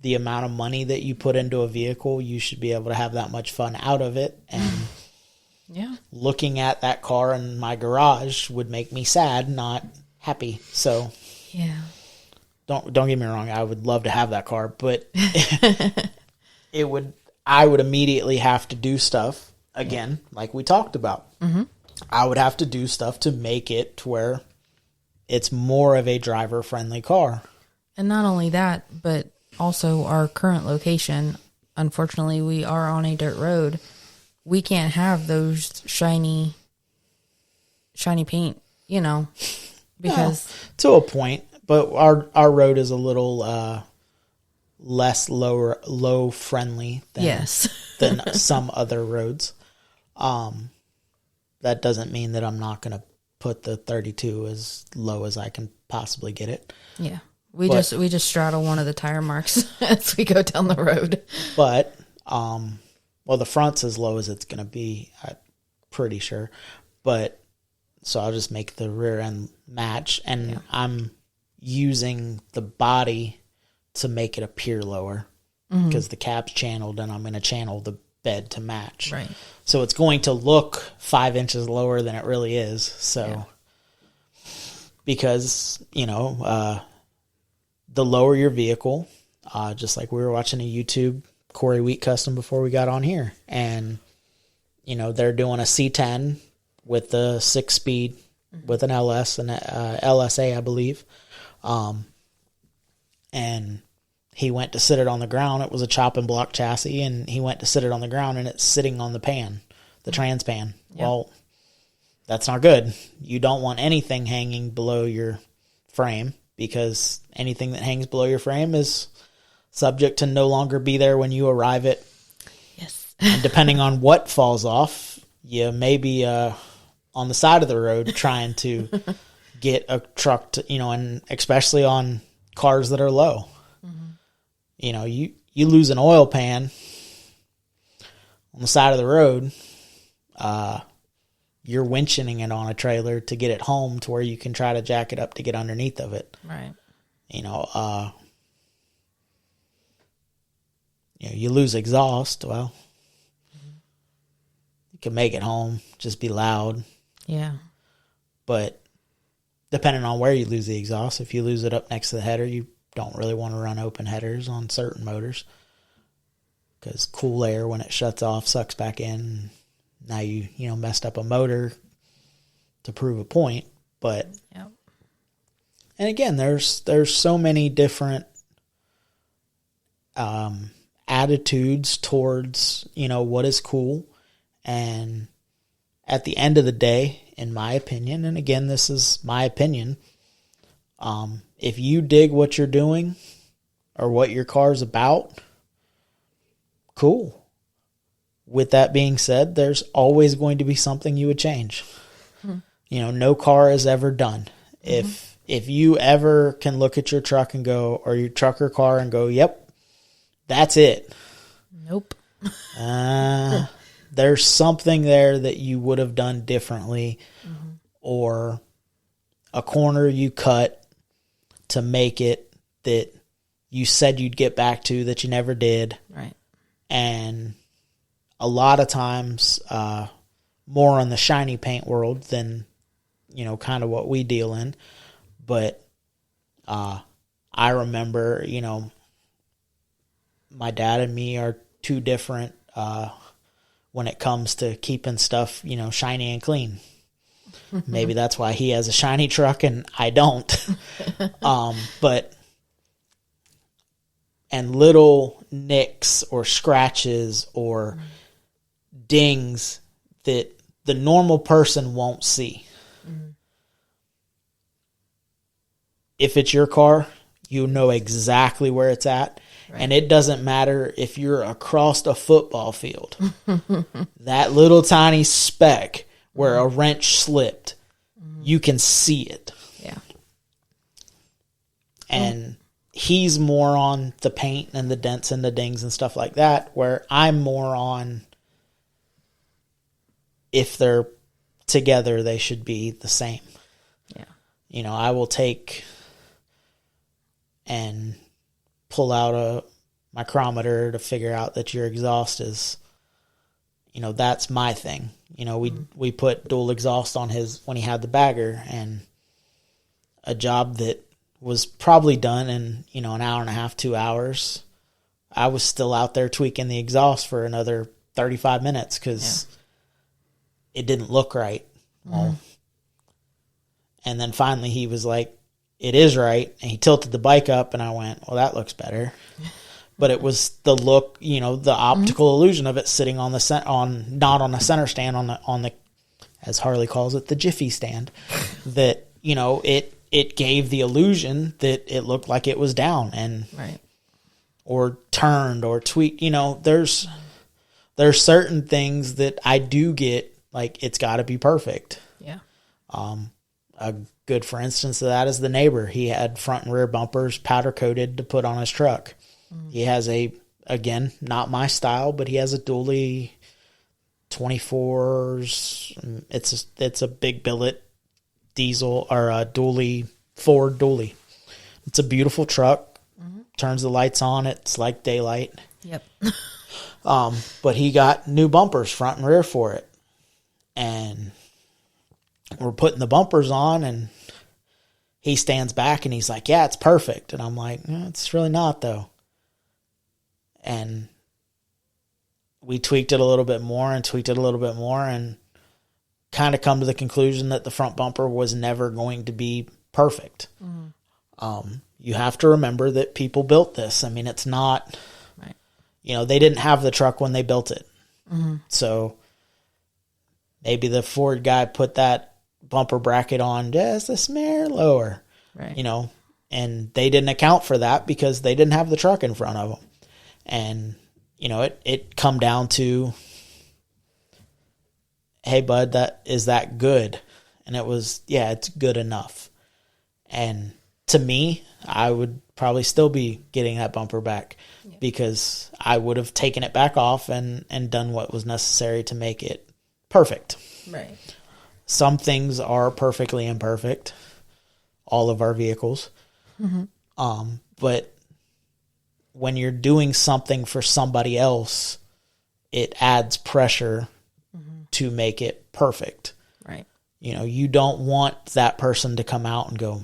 the amount of money that you put into a vehicle, you should be able to have that much fun out of it. And looking at that car in my garage would make me sad, not happy. So don't get me wrong, I would love to have that car, but I would immediately have to do stuff again, like we talked about. Mm-hmm. I would have to do stuff to make it to where it's more of a driver-friendly car. And not only that, but also our current location, unfortunately, we are on a dirt road. We can't have those shiny paint, because... to a point, but our road is a little less low friendly than some other roads. That doesn't mean that I'm not going to put the 32 as low as I can possibly get it. Yeah. We just straddle one of the tire marks as we go down the road. But, the front's as low as it's going to be, I'm pretty sure. But So I'll just make the rear end match, and I'm using the body to make it appear lower because the cab's channeled, and I'm going to channel the bed to match. Right. So it's going to look 5 inches lower than it really is. So because, the lower your vehicle, just like we were watching a YouTube Corey Wheat custom before we got on here, and they're doing a C10 with the 6-speed with an LS and LSA, I believe. And he went to sit it on the ground. It was a chop and block chassis, and he went to sit it on the ground, and it's sitting on the pan, the trans pan. Yep. Well, that's not good. You don't want anything hanging below your frame, because anything that hangs below your frame is subject to no longer be there when you arrive at. Yes. And depending on what falls off, you may be on the side of the road trying to get a truck to, and especially on cars that are low. You lose an oil pan on the side of the road, you're winching it on a trailer to get it home to where you can try to jack it up to get underneath of it. Right. You lose exhaust. Well, you can make it home, just be loud. Yeah. But depending on where you lose the exhaust, if you lose it up next to the header, you don't really want to run open headers on certain motors, because cool air, when it shuts off, sucks back in. Now you messed up a motor to prove a point. But and again, there's so many different attitudes towards what is cool. And at the end of the day, in my opinion, and again, this is my opinion, if you dig what you're doing or what your car's about, cool. With that being said, there's always going to be something you would change. No car is ever done. If you ever can look at your truck and go, or your truck or car and go, yep, that's it. Nope. There's something there that you would have done differently, or a corner you cut to make it that you said you'd get back to that you never did. Right. And a lot of times, more on the shiny paint world than, kind of what we deal in. But I remember, my dad and me are two different when it comes to keeping stuff, shiny and clean. Maybe that's why he has a shiny truck and I don't. And little nicks or scratches or dings that the normal person won't see. If it's your car, you know exactly where it's at. Right. And it doesn't matter if you're across a football field. That little tiny speck where a wrench slipped, you can see it. Yeah. And he's more on the paint and the dents and the dings and stuff like that, where I'm more on, if they're together, they should be the same. Yeah. I will take and pull out a micrometer to figure out that your exhaust is, that's my thing. We put dual exhaust on his when he had the bagger, and a job that was probably done in, an hour and a half, 2 hours. I was still out there tweaking the exhaust for another 35 minutes because it didn't look right. Well, and then finally he was like, it is right. And he tilted the bike up, and I went, well, that looks better. But it was the look, the optical illusion of it sitting on not on the center stand, on the, as Harley calls it, the Jiffy stand, that, it gave the illusion that it looked like it was down and, or turned or tweaked. There's certain things that I do get, like, it's got to be perfect. Yeah. A good for instance of that is the neighbor. He had front and rear bumpers powder coated to put on his truck. He has again, not my style, but he has a dually 24s. It's a big billet diesel or a dually, Ford dually. It's a beautiful truck. Turns the lights on. It's like daylight. Yep. But he got new bumpers front and rear for it. And we're putting the bumpers on, and he stands back and he's like, yeah, it's perfect. And I'm like, no, it's really not though. And we tweaked it a little bit more and kind of come to the conclusion that the front bumper was never going to be perfect. You have to remember that people built this. I mean, it's not, right. They didn't have the truck when they built it. So maybe the Ford guy put that bumper bracket on just a smear lower, right. And they didn't account for that because they didn't have the truck in front of them. And, it come down to, hey, bud, is that good? And it was, yeah, it's good enough. And to me, I would probably still be getting that bumper back because I would have taken it back off and done what was necessary to make it perfect. Right. Some things are perfectly imperfect, all of our vehicles. But when you're doing something for somebody else, it adds pressure to make it perfect. Right. You don't want that person to come out and go,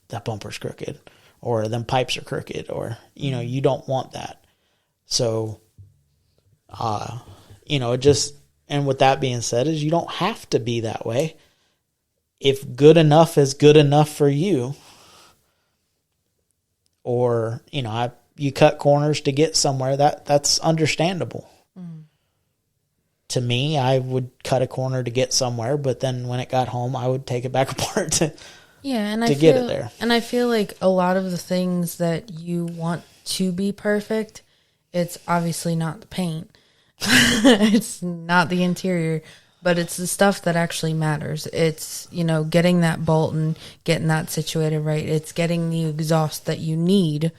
that bumper's crooked, or them pipes are crooked, or, you don't want that. So, it just, and with that being said, is you don't have to be that way. If good enough is good enough for you, or, you cut corners to get somewhere, that's understandable. To me, I would cut a corner to get somewhere, but then when it got home, I would take it back apart to get it there. And I feel like a lot of the things that you want to be perfect, it's obviously not the paint. It's not the interior, but it's the stuff that actually matters. It's, getting that bolt and getting that situated right. It's getting the exhaust that you need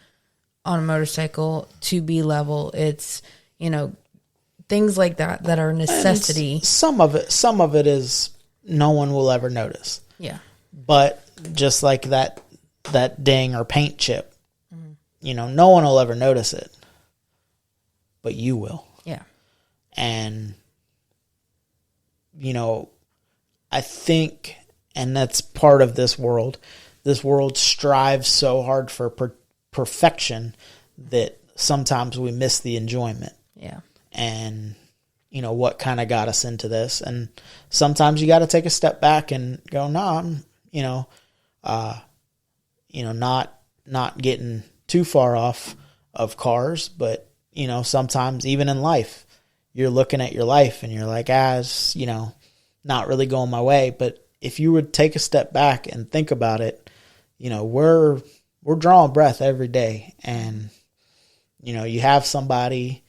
on a motorcycle to be level. It's, things like that are necessity. Some of it is no one will ever notice. Yeah. But just like that ding or paint chip, no one will ever notice it, but you will. Yeah. And, I think, and that's part of this world strives so hard for perfection that sometimes we miss the enjoyment. Yeah. And, what kind of got us into this. And sometimes you got to take a step back and go, no, I'm, not getting too far off of cars, but, sometimes even in life, you're looking at your life and you're like, it's, not really going my way. But if you would take a step back and think about it, we're drawing breath every day, and, you have somebody,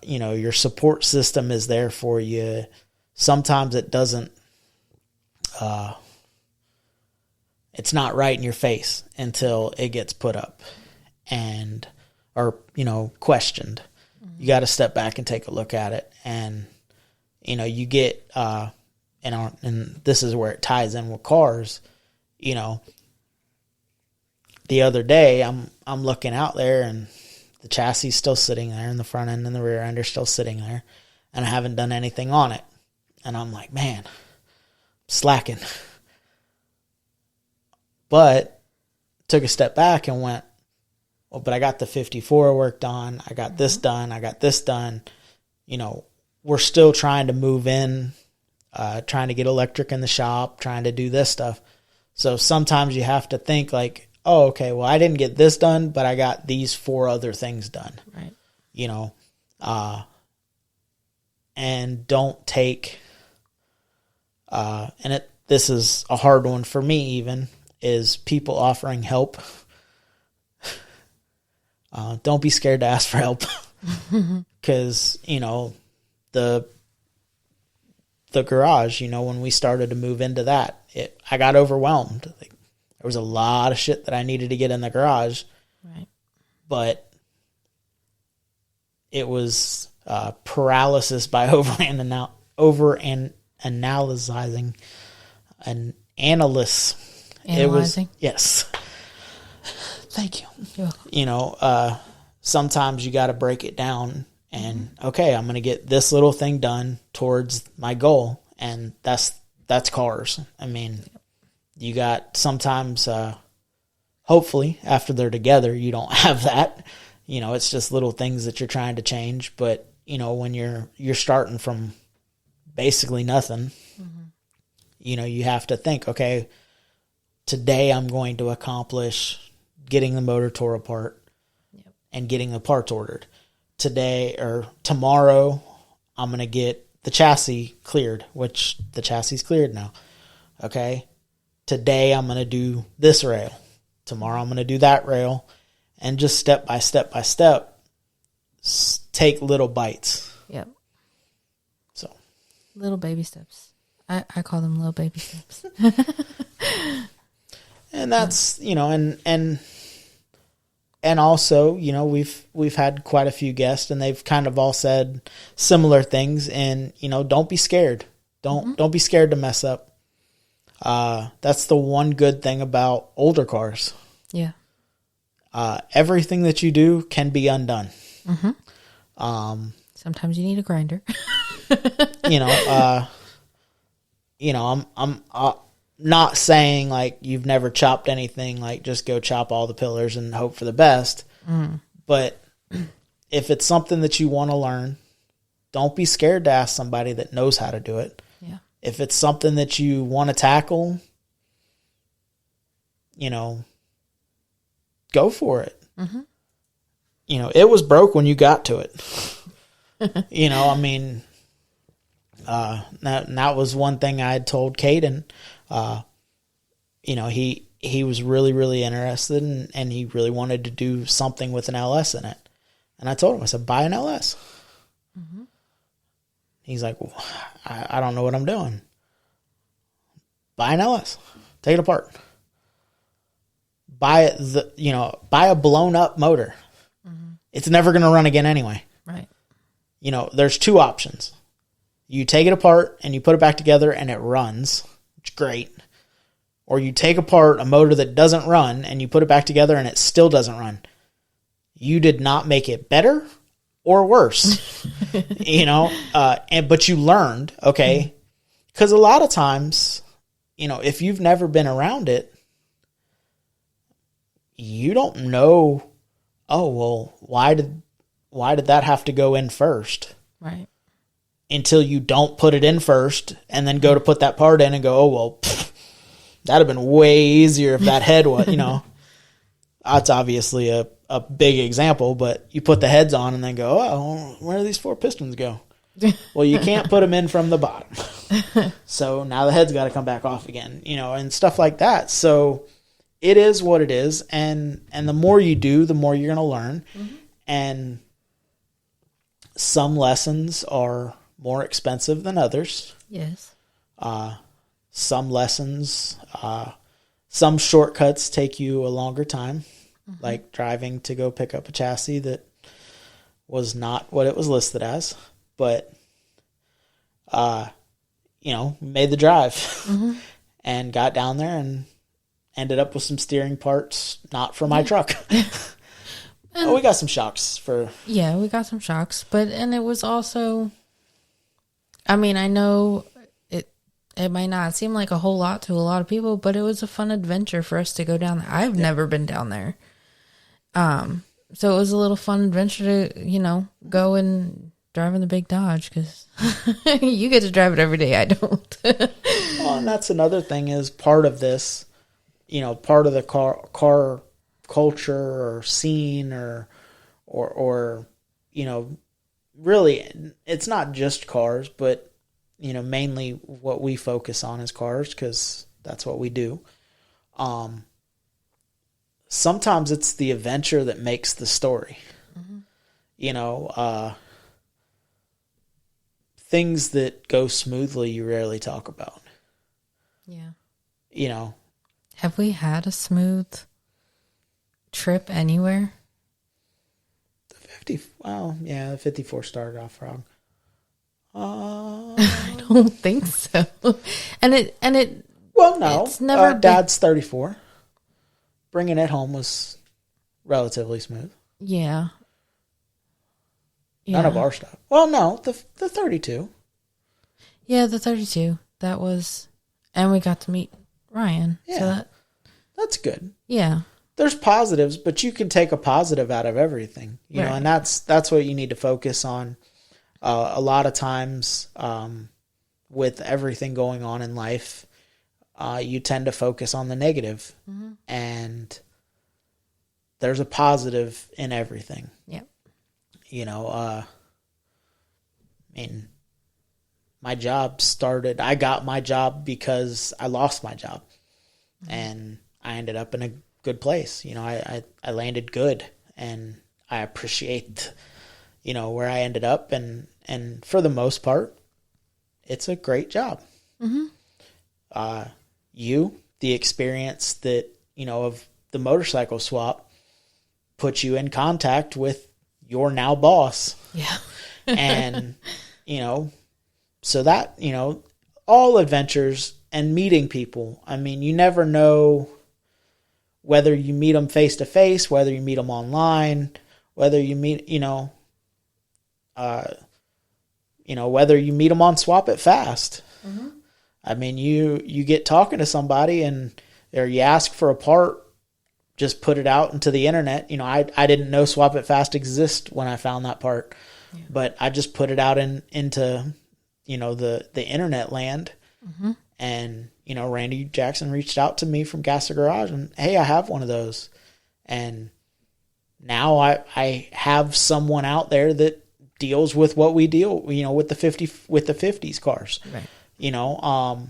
your support system is there for you. Sometimes it doesn't, it's not right in your face until it gets put up or questioned. You got to step back and take a look at it. And, you get, and this is where it ties in with cars, the other day I'm looking out there and the chassis is still sitting there, and the front end and the rear end are still sitting there, and I haven't done anything on it. And I'm like, man, I'm slacking. But took a step back and went, well, but I got the 54 worked on. I got this done. I got this done. We're still trying to move in, trying to get electric in the shop, trying to do this stuff. So sometimes you have to think like, oh, okay, well, I didn't get this done, but I got these 4 other things done. Right. And don't take, this is a hard one for me even, is people offering help. Don't be scared to ask for help. Because, the garage, when we started to move into that, I got overwhelmed. Like, there was a lot of shit that I needed to get in the garage. Right. But it was paralysis by over analyzing. And analysis. Analyzing? It was, yes. Thank you. Yeah. You know, sometimes you got to break it down and, okay, I'm going to get this little thing done towards my goal. And that's cars. I mean, you got sometimes, hopefully after they're together, you don't have that. You know, it's just little things that you're trying to change. But, you know, when you're starting from basically nothing, you know, you have to think, okay, today I'm going to accomplish getting the motor tore apart and getting the parts ordered. Today or tomorrow, I'm going to get the chassis cleared, which the chassis is cleared now. Okay. Today I'm going to do this rail. Tomorrow I'm going to do that rail. And just step by step, take little bites. Yep. So. Little baby steps. I call them little baby steps. And that's, you know, and also, you know, we've had quite a few guests and they've kind of all said similar things, and, you know, don't be scared. Don't be scared to mess up. That's the one good thing about older cars. Yeah. Everything that you do can be undone. Sometimes you need a grinder. I'm not saying like you've never chopped anything, like just go chop all the pillars and hope for the best. But if it's something that you want to learn, don't be scared to ask somebody that knows how to do it. Yeah. If it's something that you want to tackle, you know, go for it. You know, it was broke when you got to it. You know, I mean, that was one thing I had told Caden. You know, he was really, really interested and he really wanted to do something with an LS in it. And I told him, I said, buy an LS. He's like, well, I don't know what I'm doing. Buy an LS. Take it apart. Buy a blown up motor. It's never going to run again anyway. Right. You know, there's two options. You take it apart and you put it back together and it runs. It's great. Or you take apart a motor that doesn't run and you put it back together and it still doesn't run. You did not make it better or worse. You know, but you learned, okay? Because a lot of times, you know, if you've never been around it, you don't know, oh, well, why did that have to go in first? Right. Until you don't put it in first and then go to put that part in and go, oh, well, that'd have been way easier if that head was, you know. That's obviously a big example, but you put the heads on and then go, oh, where do these 4 pistons go? Well, you can't put them in from the bottom. So now the head's got to come back off again, you know, and stuff like that. So it is what it is. And the more you do, the more you're going to learn. And some lessons are more expensive than others. Yes. Some lessons, some shortcuts take you a longer time, like driving to go pick up a chassis that was not what it was listed as, but, you know, made the drive and got down there and ended up with some steering parts, not for my truck. Oh, we got some shocks for. Yeah, we got some shocks, and it was also, I mean, I know it might not seem like a whole lot to a lot of people, but it was a fun adventure for us to go down there. I've never been down there. So it was a little fun adventure to, you know, go and drive in the big Dodge because you get to drive it every day. I don't. Well, and that's another thing is part of this, you know, part of the car culture or scene or, you know, really it's not just cars, but, you know, mainly what we focus on is cars because that's what we do. Sometimes it's the adventure that makes the story. You know, things that go smoothly you rarely talk about. Yeah. You know. Have we had a smooth trip anywhere? The 54 started off wrong. I don't think so. And it Well, no. It's never Dad's 34. Bringing it home was relatively smooth. Yeah. None of our stuff. Well, no, the 32. Yeah, the 32. That was, and we got to meet Ryan. Yeah, so that's good. Yeah. There's positives, but you can take a positive out of everything, you know, and that's what you need to focus on. A lot of times, with everything going on in life, you tend to focus on the negative, and there's a positive in everything. Yeah. You know, I mean, my job started, I got my job because I lost my job, and I ended up in a good place. You know, I landed good, and I appreciate, you know, where I ended up, and for the most part, it's a great job. The experience that, you know, of the motorcycle swap put you in contact with your now boss. Yeah. And, you know, so that, you know, all adventures and meeting people. I mean, you never know whether you meet them face to face, whether you meet them online, whether you meet, whether you meet them on Swap It Fast. I mean, you get talking to somebody or you ask for a part, just put it out into the internet. You know, I didn't know Swap It Fast exist when I found that part, but I just put it out into, you know, the internet land. And, you know, Randy Jackson reached out to me from Gasser Garage and, hey, I have one of those. And now I have someone out there that deals with what we deal, you know, with the 50s cars. Right. You know,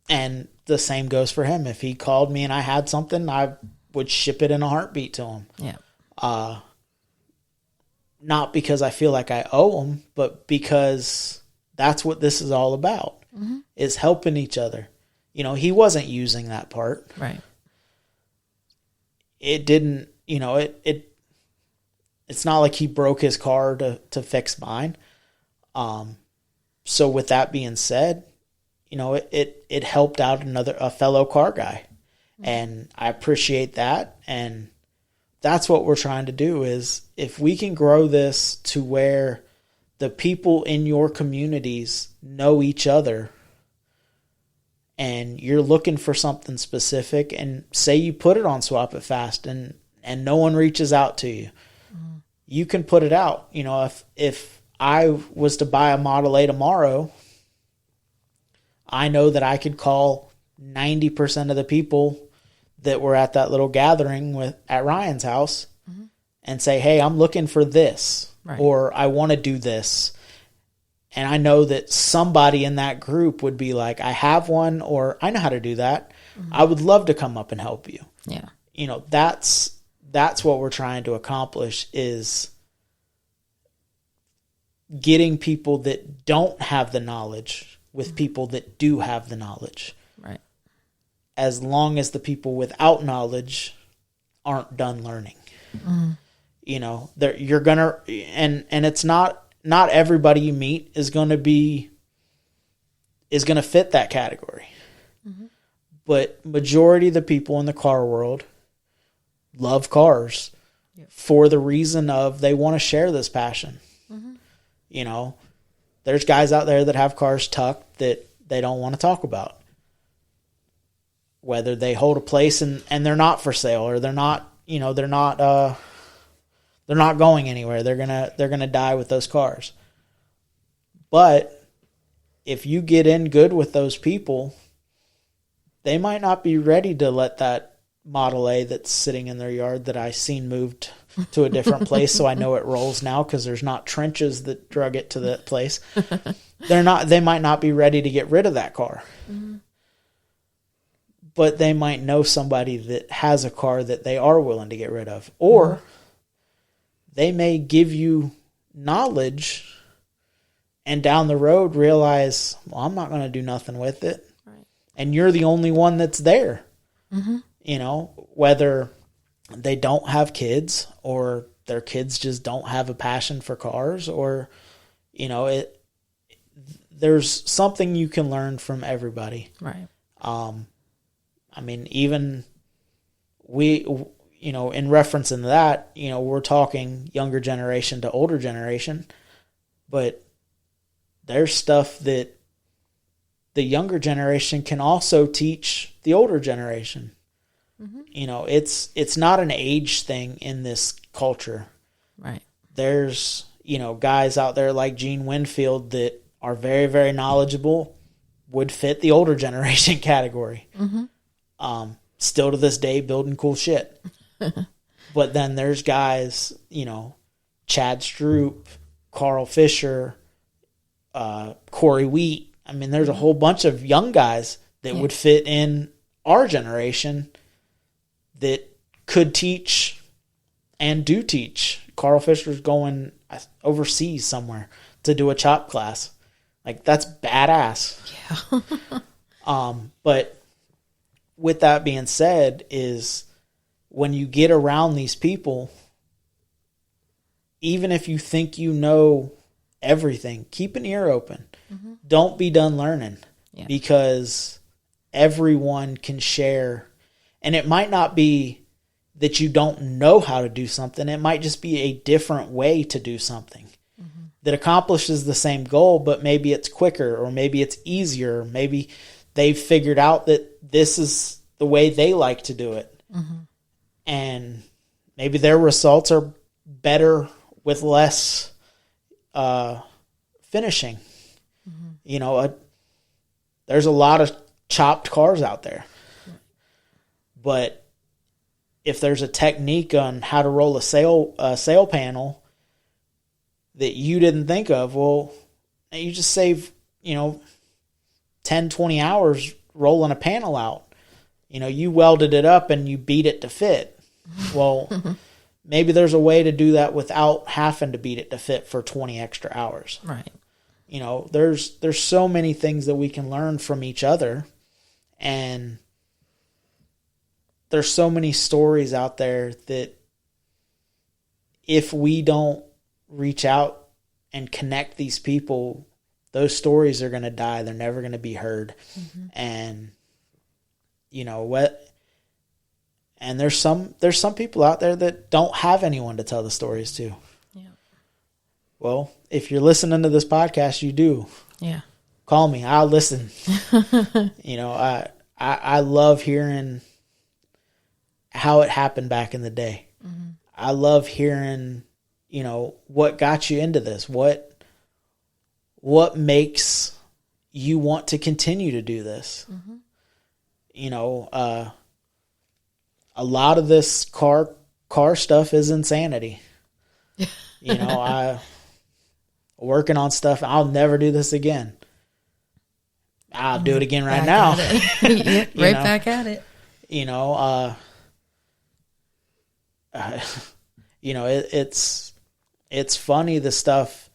and the same goes for him. If he called me and I had something, I would ship it in a heartbeat to him. Yeah. Not because I feel like I owe him, but because that's what this is all about, is helping each other. You know, he wasn't using that part. Right. It didn't, you know, it's not like he broke his car to fix mine. So with that being said, you know, it helped out a fellow car guy, and I appreciate that. And that's what we're trying to do, is if we can grow this to where the people in your communities know each other, and you're looking for something specific, and say you put it on Swap It Fast and no one reaches out to you, you can put it out. You know, if I was to buy a Model A tomorrow, I know that I could call 90% of the people that were at that little gathering at Ryan's house and say, hey, I'm looking for this, or I want to do this. And I know that somebody in that group would be like, I have one, or I know how to do that. I would love to come up and help you. Yeah. You know, that's what we're trying to accomplish, is getting people that don't have the knowledge with people that do have the knowledge. Right. As long as the people without knowledge aren't done learning. You know, you're going to, and it's not everybody you meet is going to fit that category. But majority of the people in the car world love cars for the reason of they want to share this passion. You know, there's guys out there that have cars tucked that they don't want to talk about. Whether they hold a place and they're not for sale, or they're not, you know, they're not going anywhere. They're gonna die with those cars. But if you get in good with those people, they might not be ready to let that Model A that's sitting in their yard that I seen moved to a different place, so I know it rolls now because there's not trenches that drug it to that place. They might not be ready to get rid of that car. But they might know somebody that has a car that they are willing to get rid of. Or they may give you knowledge and down the road realize, well, I'm not going to do nothing with it. Right. And you're the only one that's there. You know, whether they don't have kids, or their kids just don't have a passion for cars, or, you know, there's something you can learn from everybody. Right. I mean, even we, in reference to that, we're talking younger generation to older generation, but there's stuff that the younger generation can also teach the older generation. Mm-hmm. It's not an age thing in this culture. Right. There's, guys out there like Gene Winfield that are very, very knowledgeable, would fit the older generation category. Mm-hmm. Still to this day, building cool shit. But then there's guys, Chad Stroop, Carl Fisher, Corey Wheat. I mean, there's a whole bunch of young guys that would fit in our generation that could teach and do teach. Carl Fisher's going overseas somewhere to do a chop class. Like, that's badass. Yeah. But with that being said, is when you get around these people, even if you think you know everything, keep an ear open. Mm-hmm. Don't be done learning, because everyone can share. And it might not be that you don't know how to do something. It might just be a different way to do something that accomplishes the same goal, but maybe it's quicker, or maybe it's easier. Maybe they've figured out that this is the way they like to do it. Mm-hmm. And maybe their results are better with less finishing. Mm-hmm. There's a lot of chopped cars out there. Right. But if there's a technique on how to roll a sail panel that you didn't think of, well, you just save, 10, 20 hours rolling a panel out. You welded it up and you beat it to fit. Well, maybe there's a way to do that without having to beat it to fit for 20 extra hours. Right. There's so many things that we can learn from each other, and there's so many stories out there that if we don't reach out and connect these people, those stories are going to die. They're never going to be heard. Mm-hmm. And and there's some people out there that don't have anyone to tell the stories to. Yeah. Well, if you're listening to this podcast, you do. Yeah. Call me. I'll listen. I love hearing how it happened back in the day. Mm-hmm. I love hearing, what got you into this? What makes you want to continue to do this? Mm-hmm. A lot of this car stuff is insanity. I working on stuff. I'll never do this again. I'll do it again right now. Back at it. It's funny, the stuff,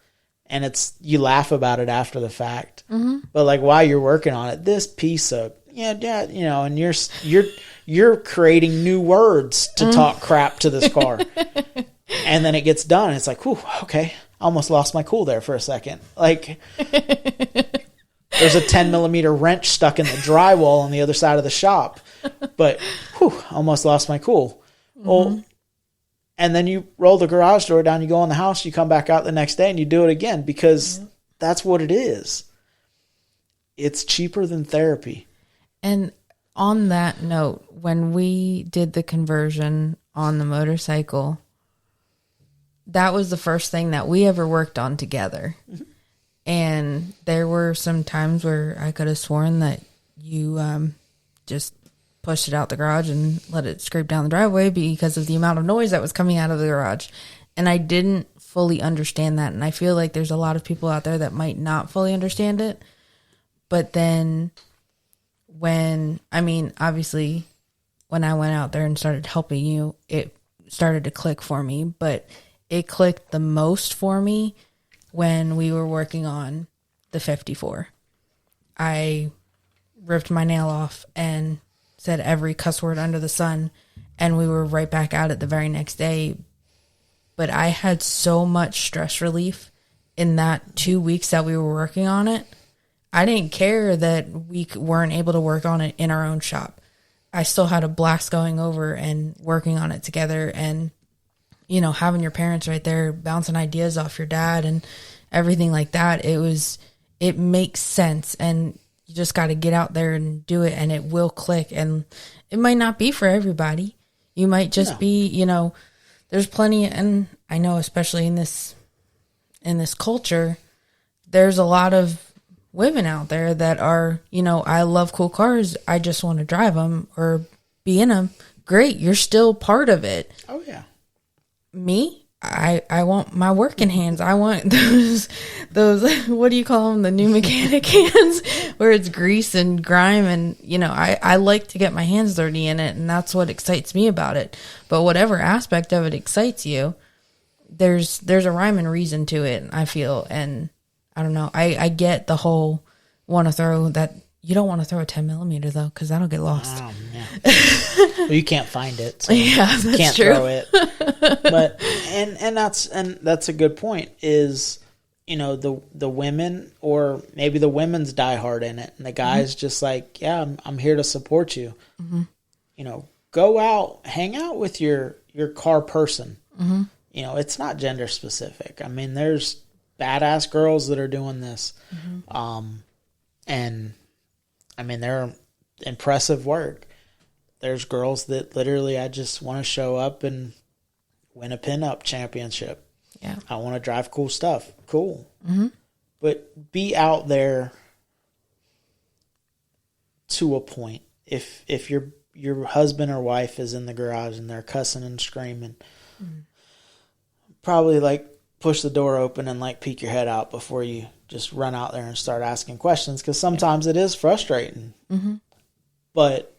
and you laugh about it after the fact. Mm-hmm. But like, while you're working on it, this piece of and you're creating new words to talk crap to this car. And then it gets done. And it's like, whew, okay. I almost lost my cool there for a second. Like, there's a 10 millimeter wrench stuck in the drywall on the other side of the shop. But, whew, almost lost my cool. Mm-hmm. Well, and then you roll the garage door down, you go in the house, you come back out the next day and you do it again, because that's what it is. It's cheaper than therapy. And on that note, when we did the conversion on the motorcycle, that was the first thing that we ever worked on together. Mm-hmm. And there were some times where I could have sworn that you just pushed it out the garage and let it scrape down the driveway because of the amount of noise that was coming out of the garage. And I didn't fully understand that. And I feel like there's a lot of people out there that might not fully understand it. But then obviously when I went out there and started helping you, it started to click for me. But it clicked the most for me when we were working on the 54. I ripped my nail off and said every cuss word under the sun, and we were right back at it the very next day. But I had so much stress relief in that 2 weeks that we were working on it I didn't care that we weren't able to work on it in our own shop. I still had a blast going over and working on it together, and, you know, having your parents right there bouncing ideas off your dad and everything like that. It makes sense, and you just got to get out there and do it, and it will click. And it might not be for everybody. You might just be, you know, there's plenty, and I know especially in this culture, there's a lot of women out there that are, you know, I love cool cars, I just want to drive them or be in them. Great, you're still part of it. Oh yeah. Me, I want my working hands. I want those what do you call them? The new mechanic hands where it's grease and grime, and, you know, I like to get my hands dirty in it, and that's what excites me about it. But whatever aspect of it excites you, there's a rhyme and reason to it, I feel. And I don't know. I get the whole want to throw that. You don't want to throw a 10 millimeter though, because that'll get lost. Yeah. Well, you can't find it. So yeah, that's you can't true. throw it. But and that's a good point. Is, you know, the women, or maybe the women's die hard in it, and the guys just like, yeah, I'm here to support you. You know, go out, hang out with your car person. You know, it's not gender specific. I mean, there's badass girls that are doing this, and I mean, they're impressive work. There's girls that literally, I just want to show up and win a pinup championship. Yeah. I want to drive cool stuff. Cool. But be out there to a point. If your husband or wife is in the garage and they're cussing and screaming, probably like push the door open and like peek your head out before you just run out there and start asking questions, because sometimes it is frustrating. But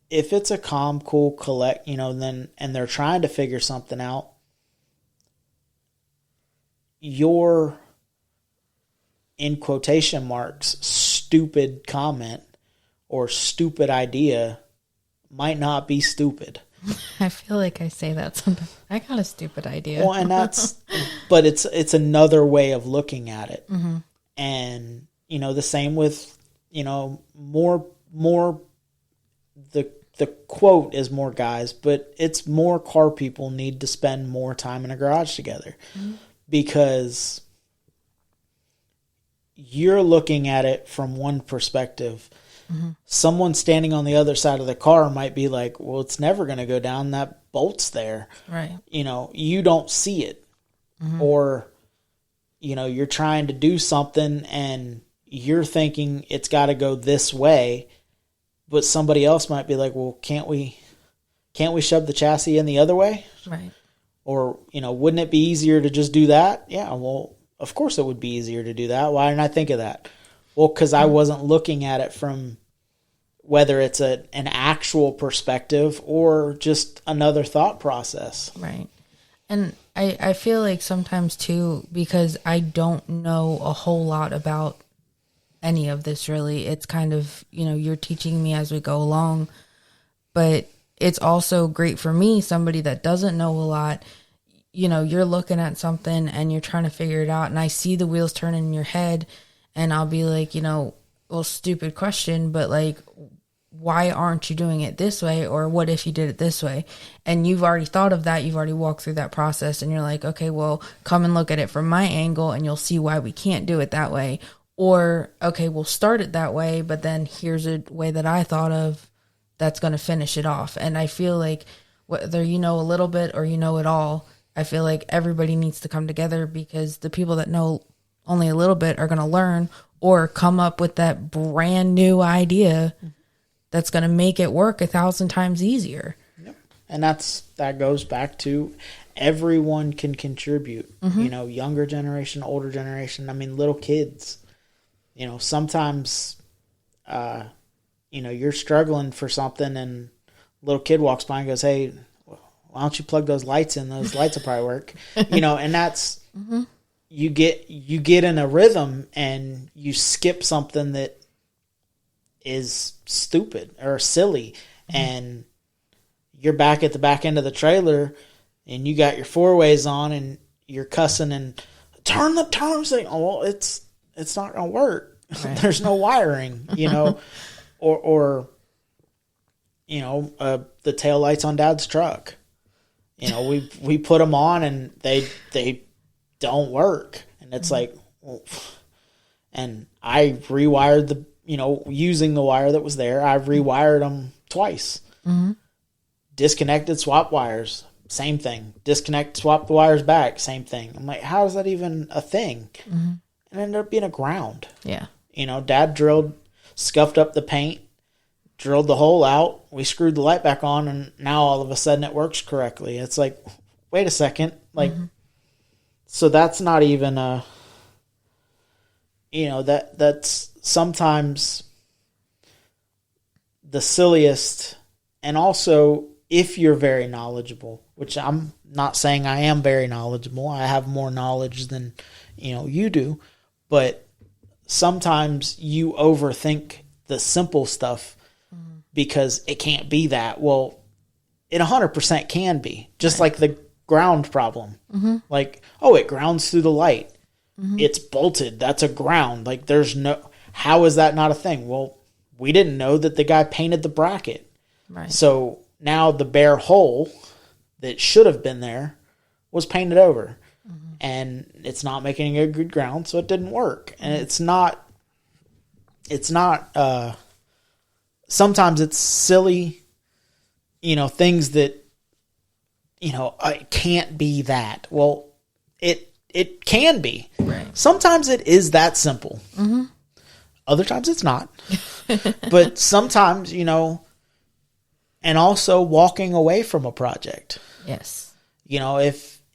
if it's a calm, cool, collect, you know, then, and they're trying to figure something out, your, in quotation marks, stupid comment or stupid idea might not be stupid. I feel like I say that sometimes. I got a stupid idea. Well, and that's, but it's another way of looking at it. And, you know, the same with, you know, more, the quote is more guys, but it's more car people need to spend more time in a garage together, because you're looking at it from one perspective. Someone standing on the other side of the car might be like, well, it's never going to go down. That bolt's there. Right. You know, you don't see it. Or, you know, you're trying to do something and you're thinking it's got to go this way, but somebody else might be like, well, can't we shove the chassis in the other way? Right. Or, you know, wouldn't it be easier to just do that? Yeah, well, of course it would be easier to do that. Why didn't I think of that? Well, because I wasn't looking at it from whether it's an actual perspective or just another thought process. Right. And I feel like sometimes too, because I don't know a whole lot about any of this really, it's kind of, you know, you're teaching me as we go along, but it's also great for me, somebody that doesn't know a lot. You know, you're looking at something and you're trying to figure it out, and I see the wheels turning in your head, and I'll be like, you know, well, stupid question, but like, why aren't you doing it this way? Or what if you did it this way? And you've already thought of that. You've already walked through that process, and you're like, okay, well, come and look at it from my angle and you'll see why we can't do it that way. Or, okay, we'll start it that way, but then here's a way that I thought of that's going to finish it off. And I feel like whether you know a little bit or you know it all, I feel like everybody needs to come together, because the people that know only a little bit are going to learn or come up with that brand new idea that's going to make it work 1,000 times easier. Yep. And that goes back to everyone can contribute, you know, younger generation, older generation. I mean, little kids, you know, sometimes, you know, you're struggling for something and a little kid walks by and goes, hey, why don't you plug those lights in? Those lights will probably work, you know, and that's, you get in a rhythm and you skip something that is stupid or silly, and you're back at the back end of the trailer and you got your four ways on and you're cussing and turn. Saying, oh, well, it's not going to work. Right. There's no wiring, or the taillights on Dad's truck. We put them on and they don't work. And it's like, and I rewired using the wire that was there, I rewired them twice. Disconnected, swap wires, same thing. Disconnect, swap the wires back, same thing. I'm like, how is that even a thing? And it ended up being a ground. Yeah. Dad scuffed up the paint, drilled the hole out, we screwed the light back on, and now all of a sudden it works correctly. It's like, wait a second. So that's not even that's sometimes the silliest. And also, if you're very knowledgeable, which I'm not saying I am very knowledgeable, I have more knowledge than, you do, but sometimes you overthink the simple stuff because it can't be that. Well, it 100% can be, just like the ground problem. Like, it grounds through the light. It's bolted. That's a ground. Like, how is that not a thing? Well, we didn't know that the guy painted the bracket. Right. So now the bare hole that should have been there was painted over. And it's not making a good ground, so it didn't work. And it's not sometimes it's silly, things that, it can't be that. Well, it can be. Right. Sometimes it is that simple. Other times it's not. But sometimes, and also walking away from a project. Yes.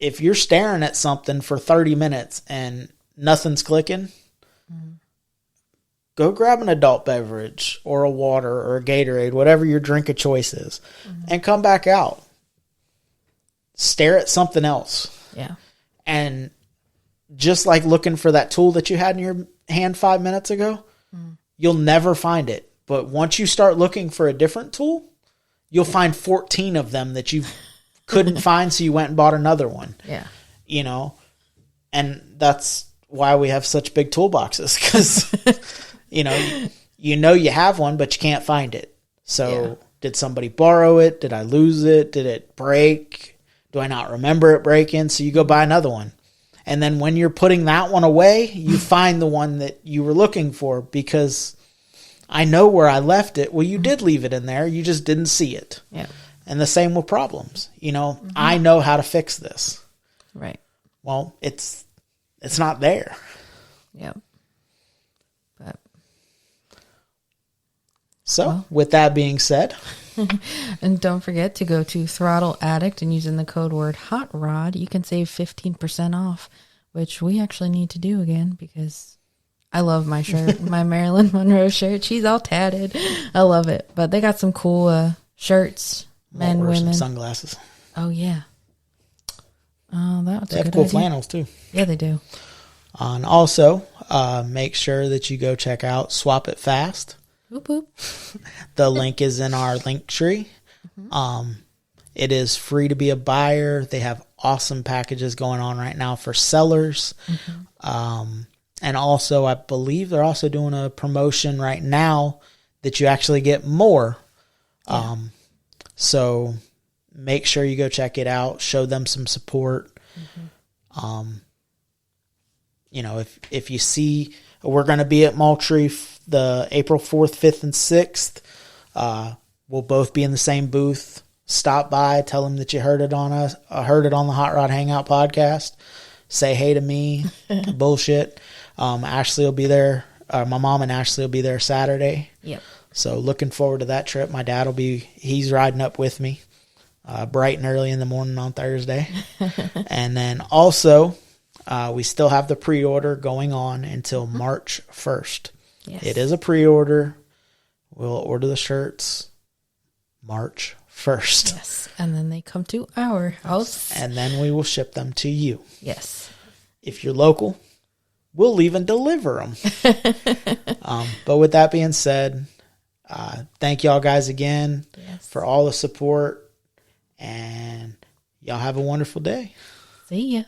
If you're staring at something for 30 minutes and nothing's clicking, go grab an adult beverage or a water or a Gatorade, whatever your drink of choice is, and come back out. Stare at something else. Yeah. And just like looking for that tool that you had in your hand 5 minutes ago, you'll never find it. But once you start looking for a different tool, you'll find 14 of them that you couldn't find, so you went and bought another one. Yeah. And that's why we have such big toolboxes, because, you have one, but you can't find it. So Did somebody borrow it? Did I lose it? Did it break? Do I not remember it breaking? So you go buy another one. And then when you're putting that one away, you find the one that you were looking for, because I know where I left it. Well, you did leave it in there. You just didn't see it. Yeah. And the same with problems. I know how to fix this. Right. Well, it's not there. Yep. But so, with that being said, and don't forget to go to Throttle Addict and using the code word Hot Rod, you can save 15% off, which we actually need to do again, because I love my shirt, my Marilyn Monroe shirt. She's all tatted. I love it. But they got some cool shirts, men, women. Some sunglasses. Oh, yeah. Oh, that's they a have good cool idea. flannels, too. Yeah, they do. And also, make sure that you go check out Swap It Fast. Whoop, whoop. The link is in our link tree. It is free to be a buyer. They have awesome packages going on right now for sellers. And also, I believe they're also doing a promotion right now that you actually get more. Yeah. So make sure you go check it out. Show them some support. If you see, we're going to be at Moultrie the April 4th, 5th, and 6th. We'll both be in the same booth. Stop by, tell them that you heard it on us. Heard it on the Hot Rod Hangout podcast. Say hey to me. Bullshit. Ashley will be there. My mom and Ashley will be there Saturday. Yep. So looking forward to that trip. My dad he's riding up with me bright and early in the morning on Thursday. And then also, we still have the pre-order going on until March 1st. Yes. It is a pre-order. We'll order the shirts March 1st. Yes. And then they come to our house. And then we will ship them to you. Yes. If you're local, we'll even deliver them. But with that being said, thank y'all guys again for all the support. And y'all have a wonderful day. See ya.